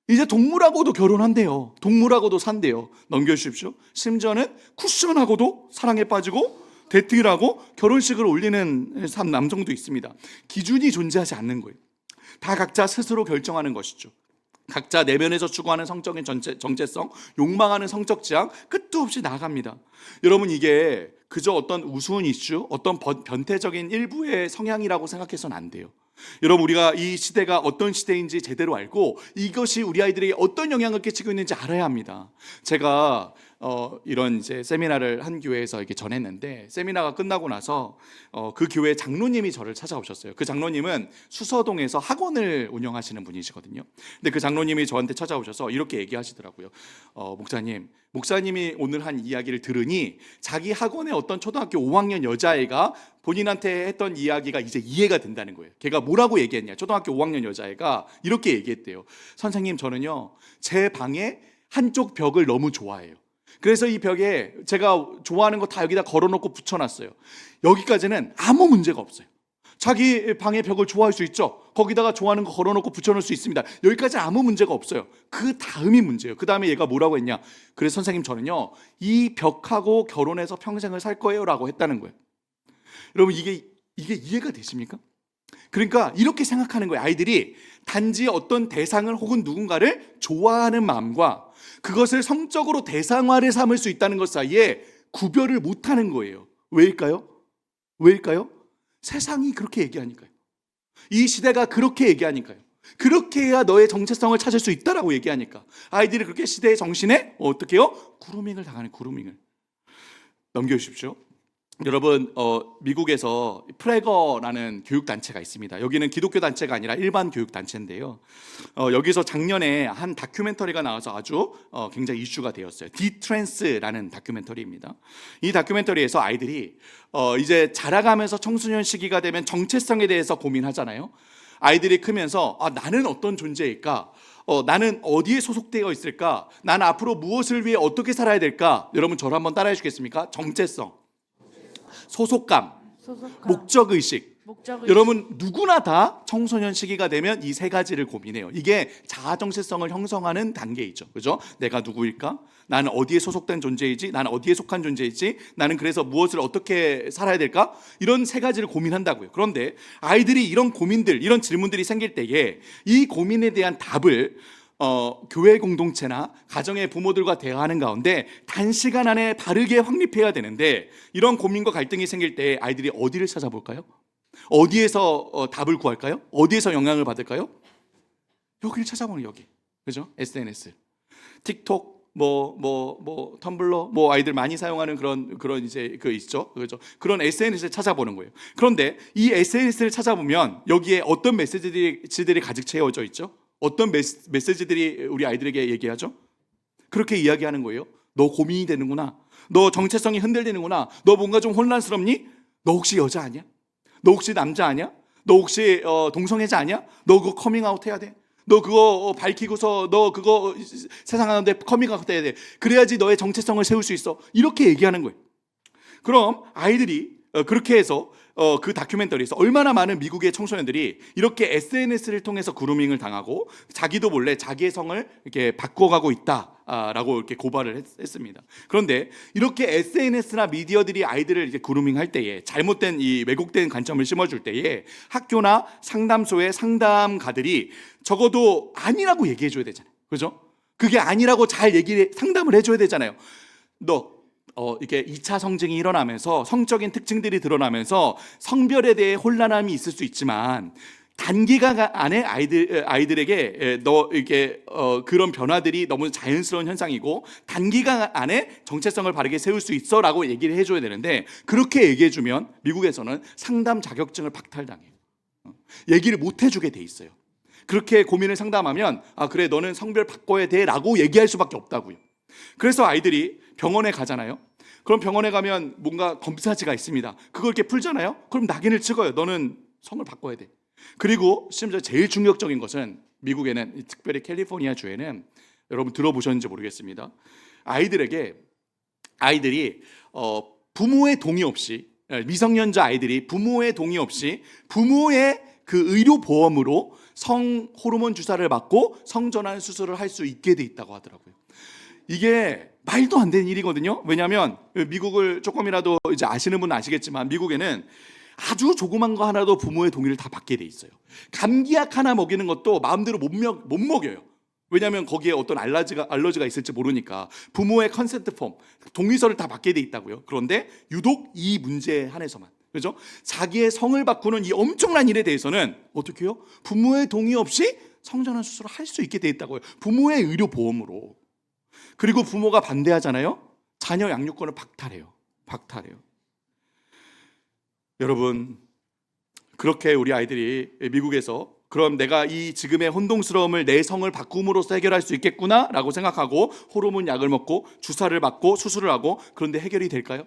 이제 동물하고도 결혼한대요. 동물하고도 산대요. 넘겨주십시오. 심지어는 쿠션하고도 사랑에 빠지고 데이트를 하고 결혼식을 올리는 남성도 있습니다. 기준이 존재하지 않는 거예요. 다 각자 스스로 결정하는 것이죠. 각자 내면에서 추구하는 성적인 정체성, 욕망하는 성적 지향, 끝도 없이 나아갑니다. 여러분, 이게 그저 어떤 우스운 이슈, 어떤 변태적인 일부의 성향이라고 생각해서는 안 돼요. 여러분, 우리가 이 시대가 어떤 시대인지 제대로 알고 이것이 우리 아이들에게 어떤 영향을 끼치고 있는지 알아야 합니다. 제가 이런 이제 세미나를 한 교회에서 이렇게 전했는데, 세미나가 끝나고 나서 그 교회 장로님이 저를 찾아오셨어요. 그 장로님은 수서동에서 학원을 운영하시는 분이시거든요. 근데 그 장로님이 저한테 찾아오셔서 이렇게 얘기하시더라고요. 목사님이 오늘 한 이야기를 들으니 자기 학원에 어떤 초등학교 5학년 여자애가 본인한테 했던 이야기가 이제 이해가 된다는 거예요. 걔가 뭐라고 얘기했냐? 초등학교 5학년 여자애가 이렇게 얘기했대요. 선생님, 저는요, 제 방에 한쪽 벽을 너무 좋아해요. 그래서 이 벽에 제가 좋아하는 거 다 여기다 걸어놓고 붙여놨어요. 여기까지는 아무 문제가 없어요. 자기 방의 벽을 좋아할 수 있죠. 거기다가 좋아하는 거 걸어놓고 붙여놓을 수 있습니다. 여기까지 아무 문제가 없어요. 그 다음이 문제예요. 그 다음에 얘가 뭐라고 했냐? 그래서 선생님, 저는요, 이 벽하고 결혼해서 평생을 살 거예요 라고 했다는 거예요. 여러분, 이게 이해가 되십니까? 그러니까 이렇게 생각하는 거예요. 아이들이 단지 어떤 대상을 혹은 누군가를 좋아하는 마음과 그것을 성적으로 대상화를 삼을 수 있다는 것 사이에 구별을 못하는 거예요. 왜일까요? 세상이 그렇게 얘기하니까요. 이 시대가 그렇게 얘기하니까요. 그렇게 해야 너의 정체성을 찾을 수 있다라고 얘기하니까 아이들이 그렇게 시대의 정신에 어떻게 해요? 그루밍을 당하는 구루밍을. 넘겨주십시오. 여러분, 미국에서 프레거라는 교육단체가 있습니다. 여기는 기독교 단체가 아니라 일반 교육단체인데요. 여기서 작년에 한 다큐멘터리가 나와서 아주 굉장히 이슈가 되었어요. 디트랜스라는 다큐멘터리입니다. 이 다큐멘터리에서 아이들이 이제 자라가면서 청소년 시기가 되면 정체성에 대해서 고민하잖아요. 아이들이 크면서 나는 어떤 존재일까? 나는 어디에 소속되어 있을까? 나는 앞으로 무엇을 위해 어떻게 살아야 될까? 여러분, 저를 한번 따라해 주겠습니까? 정체성, 소속감, 목적의식. 여러분, 누구나 다 청소년 시기가 되면 이 세 가지를 고민해요. 이게 자아 정체성을 형성하는 단계이죠. 그죠? 내가 누구일까? 나는 어디에 소속된 존재이지? 나는 어디에 속한 존재이지? 나는 그래서 무엇을 어떻게 살아야 될까? 이런 세 가지를 고민한다고요. 그런데 아이들이 이런 고민들, 이런 질문들이 생길 때에 이 고민에 대한 답을 교회 공동체나 가정의 부모들과 대화하는 가운데 단시간 안에 바르게 확립해야 되는데 이런 고민과 갈등이 생길 때 아이들이 어디를 찾아볼까요? 어디에서 답을 구할까요? 어디에서 영향을 받을까요? 여기를 찾아보는 여기. 그죠? SNS. 틱톡, 텀블러, 아이들 많이 사용하는 그런 이제 있죠. 그죠? 그런 SNS를 찾아보는 거예요. 그런데 이 SNS를 찾아보면 여기에 어떤 메시지들이 가득 채워져 있죠? 어떤 메시지들이 우리 아이들에게 얘기하죠? 그렇게 이야기하는 거예요. 너 고민이 되는구나. 너 정체성이 흔들리는구나. 너 뭔가 좀 혼란스럽니? 너 혹시 여자 아니야? 너 혹시 남자 아니야? 너 혹시 동성애자 아니야? 너 그거 커밍아웃 해야 돼. 너 그거 밝히고서 너 그거 세상 하는데 커밍아웃 해야 돼. 그래야지 너의 정체성을 세울 수 있어. 이렇게 얘기하는 거예요. 그럼 아이들이 그렇게 해서 그 다큐멘터리에서 얼마나 많은 미국의 청소년들이 이렇게 SNS를 통해서 그루밍을 당하고 자기도 몰래 자기의 성을 이렇게 바꿔가고 있다라고 이렇게 고발을 했습니다. 그런데 이렇게 SNS나 미디어들이 아이들을 이제 그루밍할 때에 잘못된 이 왜곡된 관점을 심어줄 때에 학교나 상담소의 상담가들이 적어도 아니라고 얘기해줘야 되잖아요. 그죠? 그게 아니라고 잘 상담을 해줘야 되잖아요. 이렇게 2차 성징이 일어나면서 성적인 특징들이 드러나면서 성별에 대해 혼란함이 있을 수 있지만 단기간 안에 아이들에게 그런 변화들이 너무 자연스러운 현상이고 단기간 안에 정체성을 바르게 세울 수 있어라고 얘기를 해줘야 되는데 그렇게 얘기해주면 미국에서는 상담 자격증을 박탈당해요. 얘기를 못 해주게 돼 있어요. 그렇게 고민을 상담하면 그래 너는 성별 바꿔야 돼라고 얘기할 수밖에 없다고요. 그래서 아이들이 병원에 가잖아요. 그럼 병원에 가면 뭔가 검사지가 있습니다. 그걸 이렇게 풀잖아요. 그럼 낙인을 찍어요. 너는 성을 바꿔야 돼. 그리고 심지어 제일 충격적인 것은 미국에는 특별히 캘리포니아 주에는 여러분 들어보셨는지 모르겠습니다. 아이들이 부모의 동의 없이 미성년자 아이들이 부모의 동의 없이 부모의 그 의료 보험으로 성 호르몬 주사를 맞고 성전환 수술을 할 수 있게 돼 있다고 하더라고요. 이게 말도 안 되는 일이거든요. 왜냐하면 미국을 조금이라도 이제 아시는 분은 아시겠지만 미국에는 아주 조그만 거 하나도 부모의 동의를 다 받게 돼 있어요. 감기약 하나 먹이는 것도 마음대로 못 먹여요. 왜냐하면 거기에 어떤 알러지가 있을지 모르니까 부모의 컨센트 폼, 동의서를 다 받게 돼 있다고요. 그런데 유독 이 문제에 한해서만, 그죠? 자기의 성을 바꾸는 이 엄청난 일에 대해서는 어떻게 해요? 부모의 동의 없이 성전환 수술을 할 수 있게 돼 있다고요. 부모의 의료 보험으로. 그리고 부모가 반대하잖아요. 자녀 양육권을 박탈해요. 여러분, 그렇게 우리 아이들이 미국에서 그럼 내가 이 지금의 혼동스러움을 내 성을 바꿈으로써 해결할 수 있겠구나라고 생각하고 호르몬 약을 먹고 주사를 맞고 수술을 하고 그런데 해결이 될까요?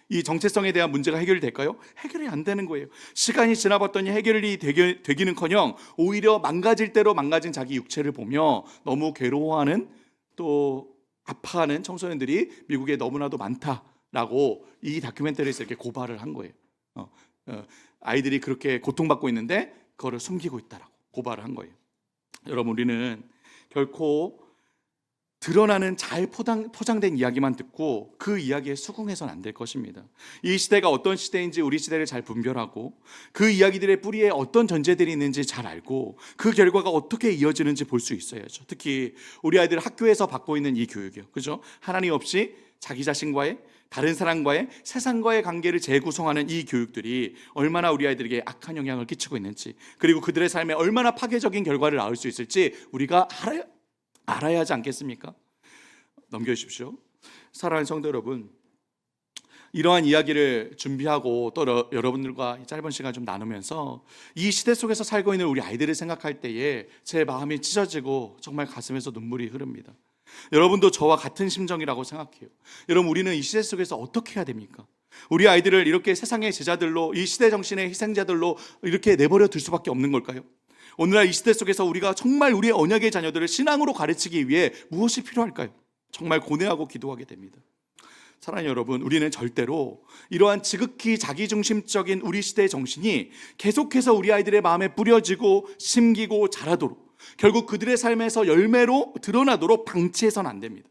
이 정체성에 대한 문제가 해결이 될까요? 해결이 안 되는 거예요. 시간이 지나봤더니 해결이 되기는커녕 오히려 망가질 대로 망가진 자기 육체를 보며 너무 괴로워하는 또 아파하는 청소년들이 미국에 너무나도 많다라고 이 다큐멘터리에서 이렇게 고발을 한 거예요. 아이들이 그렇게 고통받고 있는데 그거를 숨기고 있다라고 고발을 한 거예요. 여러분, 우리는 결코 드러나는 잘 포장된 이야기만 듣고 그 이야기에 수긍해서는 안 될 것입니다. 이 시대가 어떤 시대인지 우리 시대를 잘 분별하고 그 이야기들의 뿌리에 어떤 전제들이 있는지 잘 알고 그 결과가 어떻게 이어지는지 볼 수 있어야죠. 특히 우리 아이들 학교에서 받고 있는 이 교육이요. 그죠? 하나님 없이 자기 자신과의 다른 사람과의 세상과의 관계를 재구성하는 이 교육들이 얼마나 우리 아이들에게 악한 영향을 끼치고 있는지 그리고 그들의 삶에 얼마나 파괴적인 결과를 낳을 수 있을지 우리가 알아야 하지 않겠습니까? 넘겨주십시오. 사랑하는 성도 여러분, 이러한 이야기를 준비하고 또 여러분들과 짧은 시간 좀 나누면서 이 시대 속에서 살고 있는 우리 아이들을 생각할 때에 제 마음이 찢어지고 정말 가슴에서 눈물이 흐릅니다. 여러분도 저와 같은 심정이라고 생각해요. 여러분, 우리는 이 시대 속에서 어떻게 해야 됩니까? 우리 아이들을 이렇게 세상의 제자들로 이 시대 정신의 희생자들로 이렇게 내버려 둘 수밖에 없는 걸까요? 오늘날 이 시대 속에서 우리가 정말 우리의 언약의 자녀들을 신앙으로 가르치기 위해 무엇이 필요할까요? 정말 고뇌하고 기도하게 됩니다. 사랑하는 여러분, 우리는 절대로 이러한 지극히 자기중심적인 우리 시대의 정신이 계속해서 우리 아이들의 마음에 뿌려지고 심기고 자라도록 결국 그들의 삶에서 열매로 드러나도록 방치해서는 안 됩니다.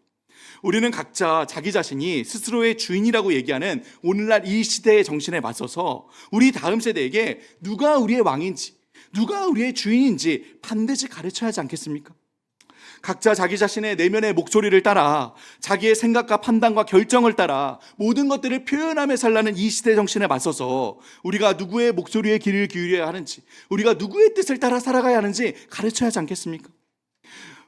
우리는 각자 자기 자신이 스스로의 주인이라고 얘기하는 오늘날 이 시대의 정신에 맞서서 우리 다음 세대에게 누가 우리의 왕인지 누가 우리의 주인인지 반드시 가르쳐야 하지 않겠습니까? 각자 자기 자신의 내면의 목소리를 따라 자기의 생각과 판단과 결정을 따라 모든 것들을 표현하며 살라는 이 시대 정신에 맞서서 우리가 누구의 목소리에 귀를 기울여야 하는지, 우리가 누구의 뜻을 따라 살아가야 하는지 가르쳐야 하지 않겠습니까?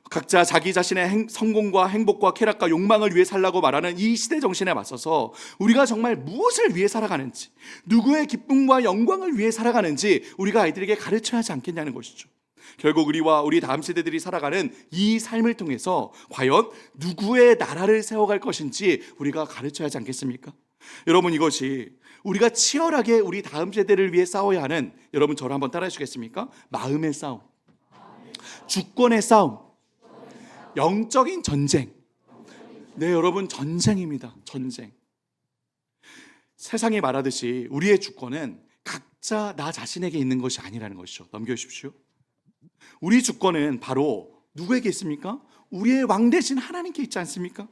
각자 자기 자신의 성공과 행복과 쾌락과 욕망을 위해 살라고 말하는 이 시대 정신에 맞서서 우리가 정말 무엇을 위해 살아가는지, 누구의 기쁨과 영광을 위해 살아가는지 우리가 아이들에게 가르쳐야 하지 않겠냐는 것이죠. 결국 우리와 우리 다음 세대들이 살아가는 이 삶을 통해서 과연 누구의 나라를 세워갈 것인지 우리가 가르쳐야 하지 않겠습니까? 여러분, 이것이 우리가 치열하게 우리 다음 세대를 위해 싸워야 하는, 여러분 저를 한번 따라해 주시겠습니까? 마음의 싸움, 주권의 싸움, 영적인 전쟁. 네, 여러분, 전쟁입니다. 전쟁. 세상이 말하듯이 우리의 주권은 각자 나 자신에게 있는 것이 아니라는 것이죠. 넘겨주십시오. 우리 주권은 바로 누구에게 있습니까? 우리의 왕 대신 하나님께 있지 않습니까?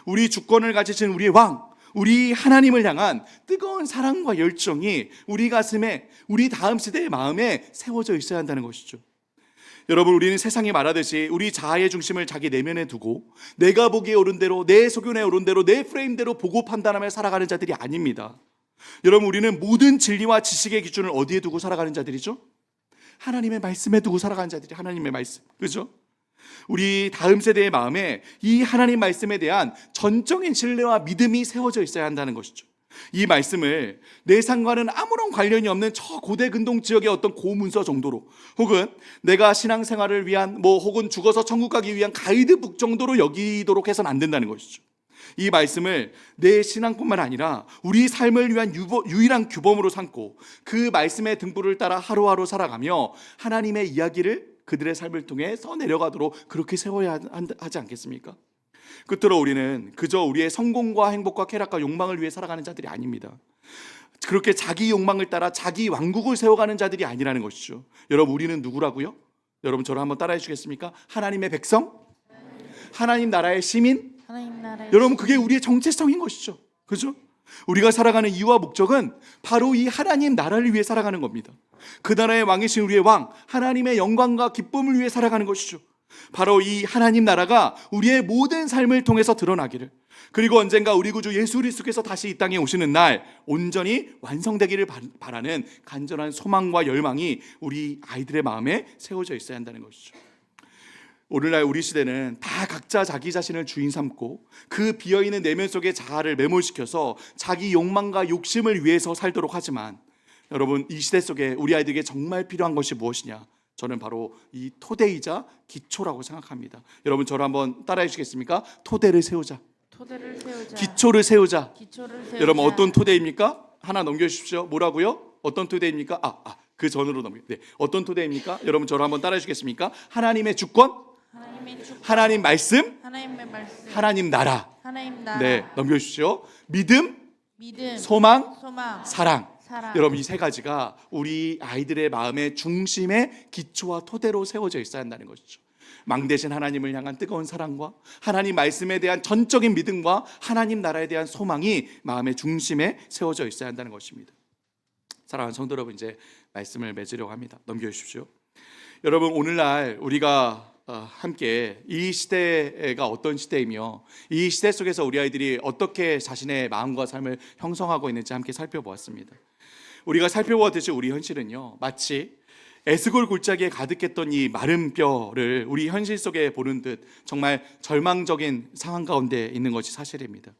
우리 주권을 가지신 우리의 왕, 우리 하나님을 향한 뜨거운 사랑과 열정이 우리 가슴에, 우리 다음 세대의 마음에 세워져 있어야 한다는 것이죠. 여러분, 우리는 세상이 말하듯이 우리 자아의 중심을 자기 내면에 두고 내가 보기에 옳은 대로, 내 소견에 옳은 대로, 내 프레임대로 보고 판단하며 살아가는 자들이 아닙니다. 여러분, 우리는 모든 진리와 지식의 기준을 어디에 두고 살아가는 자들이죠? 하나님의 말씀에 두고 살아가는 자들이 하나님의 말씀, 그죠? 우리 다음 세대의 마음에 이 하나님 말씀에 대한 전적인 신뢰와 믿음이 세워져 있어야 한다는 것이죠. 이 말씀을 내상과는 아무런 관련이 없는 저 고대 근동 지역의 어떤 고문서 정도로, 혹은 내가 신앙생활을 위한 혹은 죽어서 천국 가기 위한 가이드북 정도로 여기도록 해서는 안 된다는 것이죠. 이 말씀을 내 신앙뿐만 아니라 우리 삶을 위한 유일한 규범으로 삼고 그 말씀의 등불을 따라 하루하루 살아가며 하나님의 이야기를 그들의 삶을 통해 써내려가도록 그렇게 세워야 하지 않겠습니까? 끝으로 우리는 그저 우리의 성공과 행복과 쾌락과 욕망을 위해 살아가는 자들이 아닙니다. 그렇게 자기 욕망을 따라 자기 왕국을 세워가는 자들이 아니라는 것이죠. 여러분, 우리는 누구라고요? 여러분, 저를 한번 따라해 주시겠습니까? 하나님의 백성? 하나님 나라의 시민? 하나님 나라의 여러분, 그게 우리의 정체성인 것이죠. 그죠? 우리가 살아가는 이유와 목적은 바로 이 하나님 나라를 위해 살아가는 겁니다. 그 나라의 왕이신 우리의 왕, 하나님의 영광과 기쁨을 위해 살아가는 것이죠. 바로 이 하나님 나라가 우리의 모든 삶을 통해서 드러나기를, 그리고 언젠가 우리 구주 예수 그리스도께서 다시 이 땅에 오시는 날 온전히 완성되기를 바라는 간절한 소망과 열망이 우리 아이들의 마음에 세워져 있어야 한다는 것이죠. 오늘날 우리 시대는 다 각자 자기 자신을 주인 삼고 그 비어있는 내면 속의 자아를 매몰시켜서 자기 욕망과 욕심을 위해서 살도록 하지만, 여러분, 이 시대 속에 우리 아이들에게 정말 필요한 것이 무엇이냐? 저는 바로 이 토대이자 기초라고 생각합니다. 여러분, 저를 한번 따라해 주시겠습니까? 토대를 세우자. 토대를 세우자. 기초를 세우자. 기초를 세우자. 여러분, 어떤 토대입니까? 하나 넘겨주십시오. 뭐라고요? 어떤 토대입니까? 그 전으로 넘겨. 네, 어떤 토대입니까? 여러분, 저를 한번 따라해 주시겠습니까? 하나님의 주권, 하나님의 주권, 하나님 말씀, 하나님의 말씀, 하나님 나라. 하나님 나라. 네, 넘겨주십시오. 믿음, 믿음, 소망, 소망, 사랑. 사랑. 여러분, 이 세 가지가 우리 아이들의 마음의 중심의 기초와 토대로 세워져 있어야 한다는 것이죠. 망대신 하나님을 향한 뜨거운 사랑과 하나님 말씀에 대한 전적인 믿음과 하나님 나라에 대한 소망이 마음의 중심에 세워져 있어야 한다는 것입니다. 사랑하는 성도 여러분, 이제 말씀을 맺으려고 합니다. 넘겨주십시오. 여러분, 오늘날 우리가 함께 이 시대가 어떤 시대이며 이 시대 속에서 우리 아이들이 어떻게 자신의 마음과 삶을 형성하고 있는지 함께 살펴보았습니다. 우리가 살펴보았듯이 우리 현실은요, 마치 에스골 골짜기에 가득했던 이 마른 뼈를 우리 현실 속에 보는 듯 정말 절망적인 상황 가운데 있는 것이 사실입니다.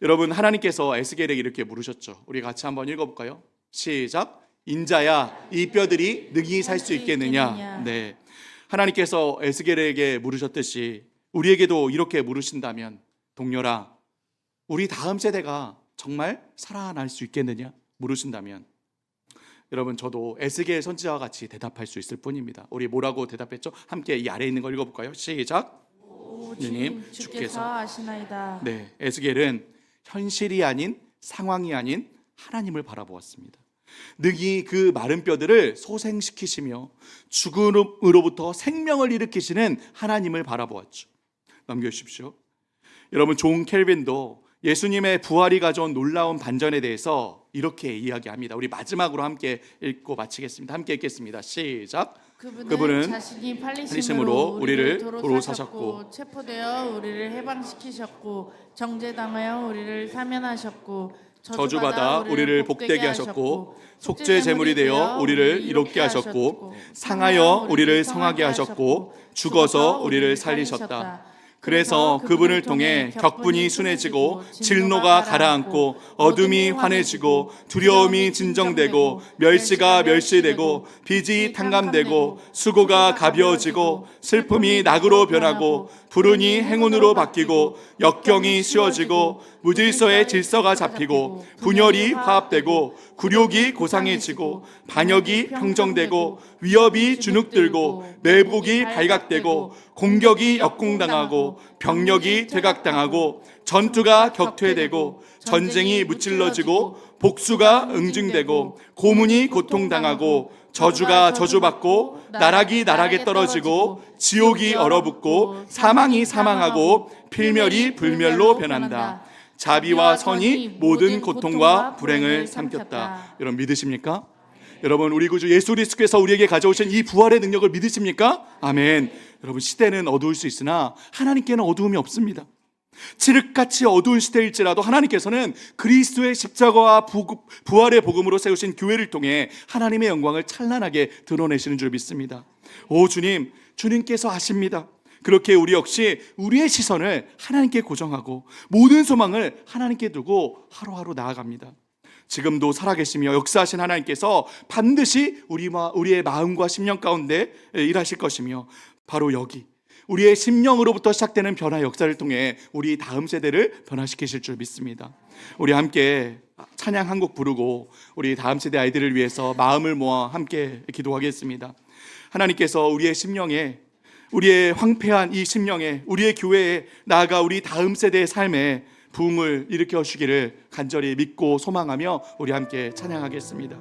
여러분, 하나님께서 에스겔에게 이렇게 물으셨죠. 우리 같이 한번 읽어볼까요? 시작. 인자야, 이 뼈들이 능히 살 수 있겠느냐? 네, 하나님께서 에스겔에게 물으셨듯이 우리에게도 이렇게 물으신다면, 동료라, 우리 다음 세대가 정말 살아날 수 있겠느냐? 물으신다면, 여러분, 저도 에스겔 선지자와 같이 대답할 수 있을 뿐입니다. 우리 뭐라고 대답했죠? 함께 이 아래에 있는 걸 읽어볼까요? 시작. 주님, 주께서 아시나이다. 네, 에스겔은 현실이 아닌, 상황이 아닌 하나님을 바라보았습니다. 능히 그 마른 뼈들을 소생시키시며 죽음으로부터 생명을 일으키시는 하나님을 바라보았죠. 넘겨주십시오. 여러분, 존 켈빈도 예수님의 부활이 가져온 놀라운 반전에 대해서 이렇게 이야기합니다. 우리 마지막으로 함께 읽고 마치겠습니다. 함께 읽겠습니다. 시작. 그분은 자신이 팔리심으로 팔리심으로 우리를 우리를 도로 도로 사셨고, 사셨고 체포되어 우리를 해방시키셨고 정죄당하여 우리를 사면하셨고 저주받아 우리를 복되게 하셨고, 속죄 제물이 되어 우리를 이롭게 하셨고, 상하여 우리를 성하게 하셨고, 죽어서 우리를 살리셨다. 그래서 그분을 통해 격분이 순해지고 진노가 가라앉고 어둠이 환해지고 두려움이 진정되고 멸시가 멸시되고 빚이 탕감되고 수고가 가벼워지고 슬픔이 낙으로 변하고 불운이 행운으로 바뀌고 역경이 쉬워지고 무질서의 질서가 잡히고 분열이 화합되고 굴욕이 고상해지고 반역이 평정되고 위협이 주눅들고 매복이 발각되고 공격이 역공당하고 병력이 퇴각당하고 전투가 격퇴되고 전쟁이 무찔러지고 복수가 응징되고 고문이 고통당하고 저주가 저주받고 나락이 나락에 떨어지고 지옥이 얼어붙고 사망이 사망하고 필멸이 불멸로 변한다. 자비와 선이 모든 고통과 불행을 삼켰다. 여러분 믿으십니까? 여러분 우리 구주 예수 그리스도께서 우리에게 가져오신 이 부활의 능력을 믿으십니까? 아멘. 여러분 시대는 어두울 수 있으나 하나님께는 어두움이 없습니다. 칠흑같이 어두운 시대일지라도 하나님께서는 그리스도의 십자가와 부활의 복음으로 세우신 교회를 통해 하나님의 영광을 찬란하게 드러내시는 줄 믿습니다. 오 주님, 주님께서 아십니다. 그렇게 우리 역시 우리의 시선을 하나님께 고정하고 모든 소망을 하나님께 두고 하루하루 나아갑니다. 지금도 살아계시며 역사하신 하나님께서 반드시 우리의 마음과 심령 가운데 일하실 것이며 바로 여기 우리의 심령으로부터 시작되는 변화 역사를 통해 우리 다음 세대를 변화시키실 줄 믿습니다. 우리 함께 찬양 한 곡 부르고 우리 다음 세대 아이들을 위해서 마음을 모아 함께 기도하겠습니다. 하나님께서 우리의 심령에, 우리의 황폐한 이 심령에, 우리의 교회에, 나아가 우리 다음 세대의 삶에 부흥을 일으켜 주시기를 간절히 믿고 소망하며 우리 함께 찬양하겠습니다.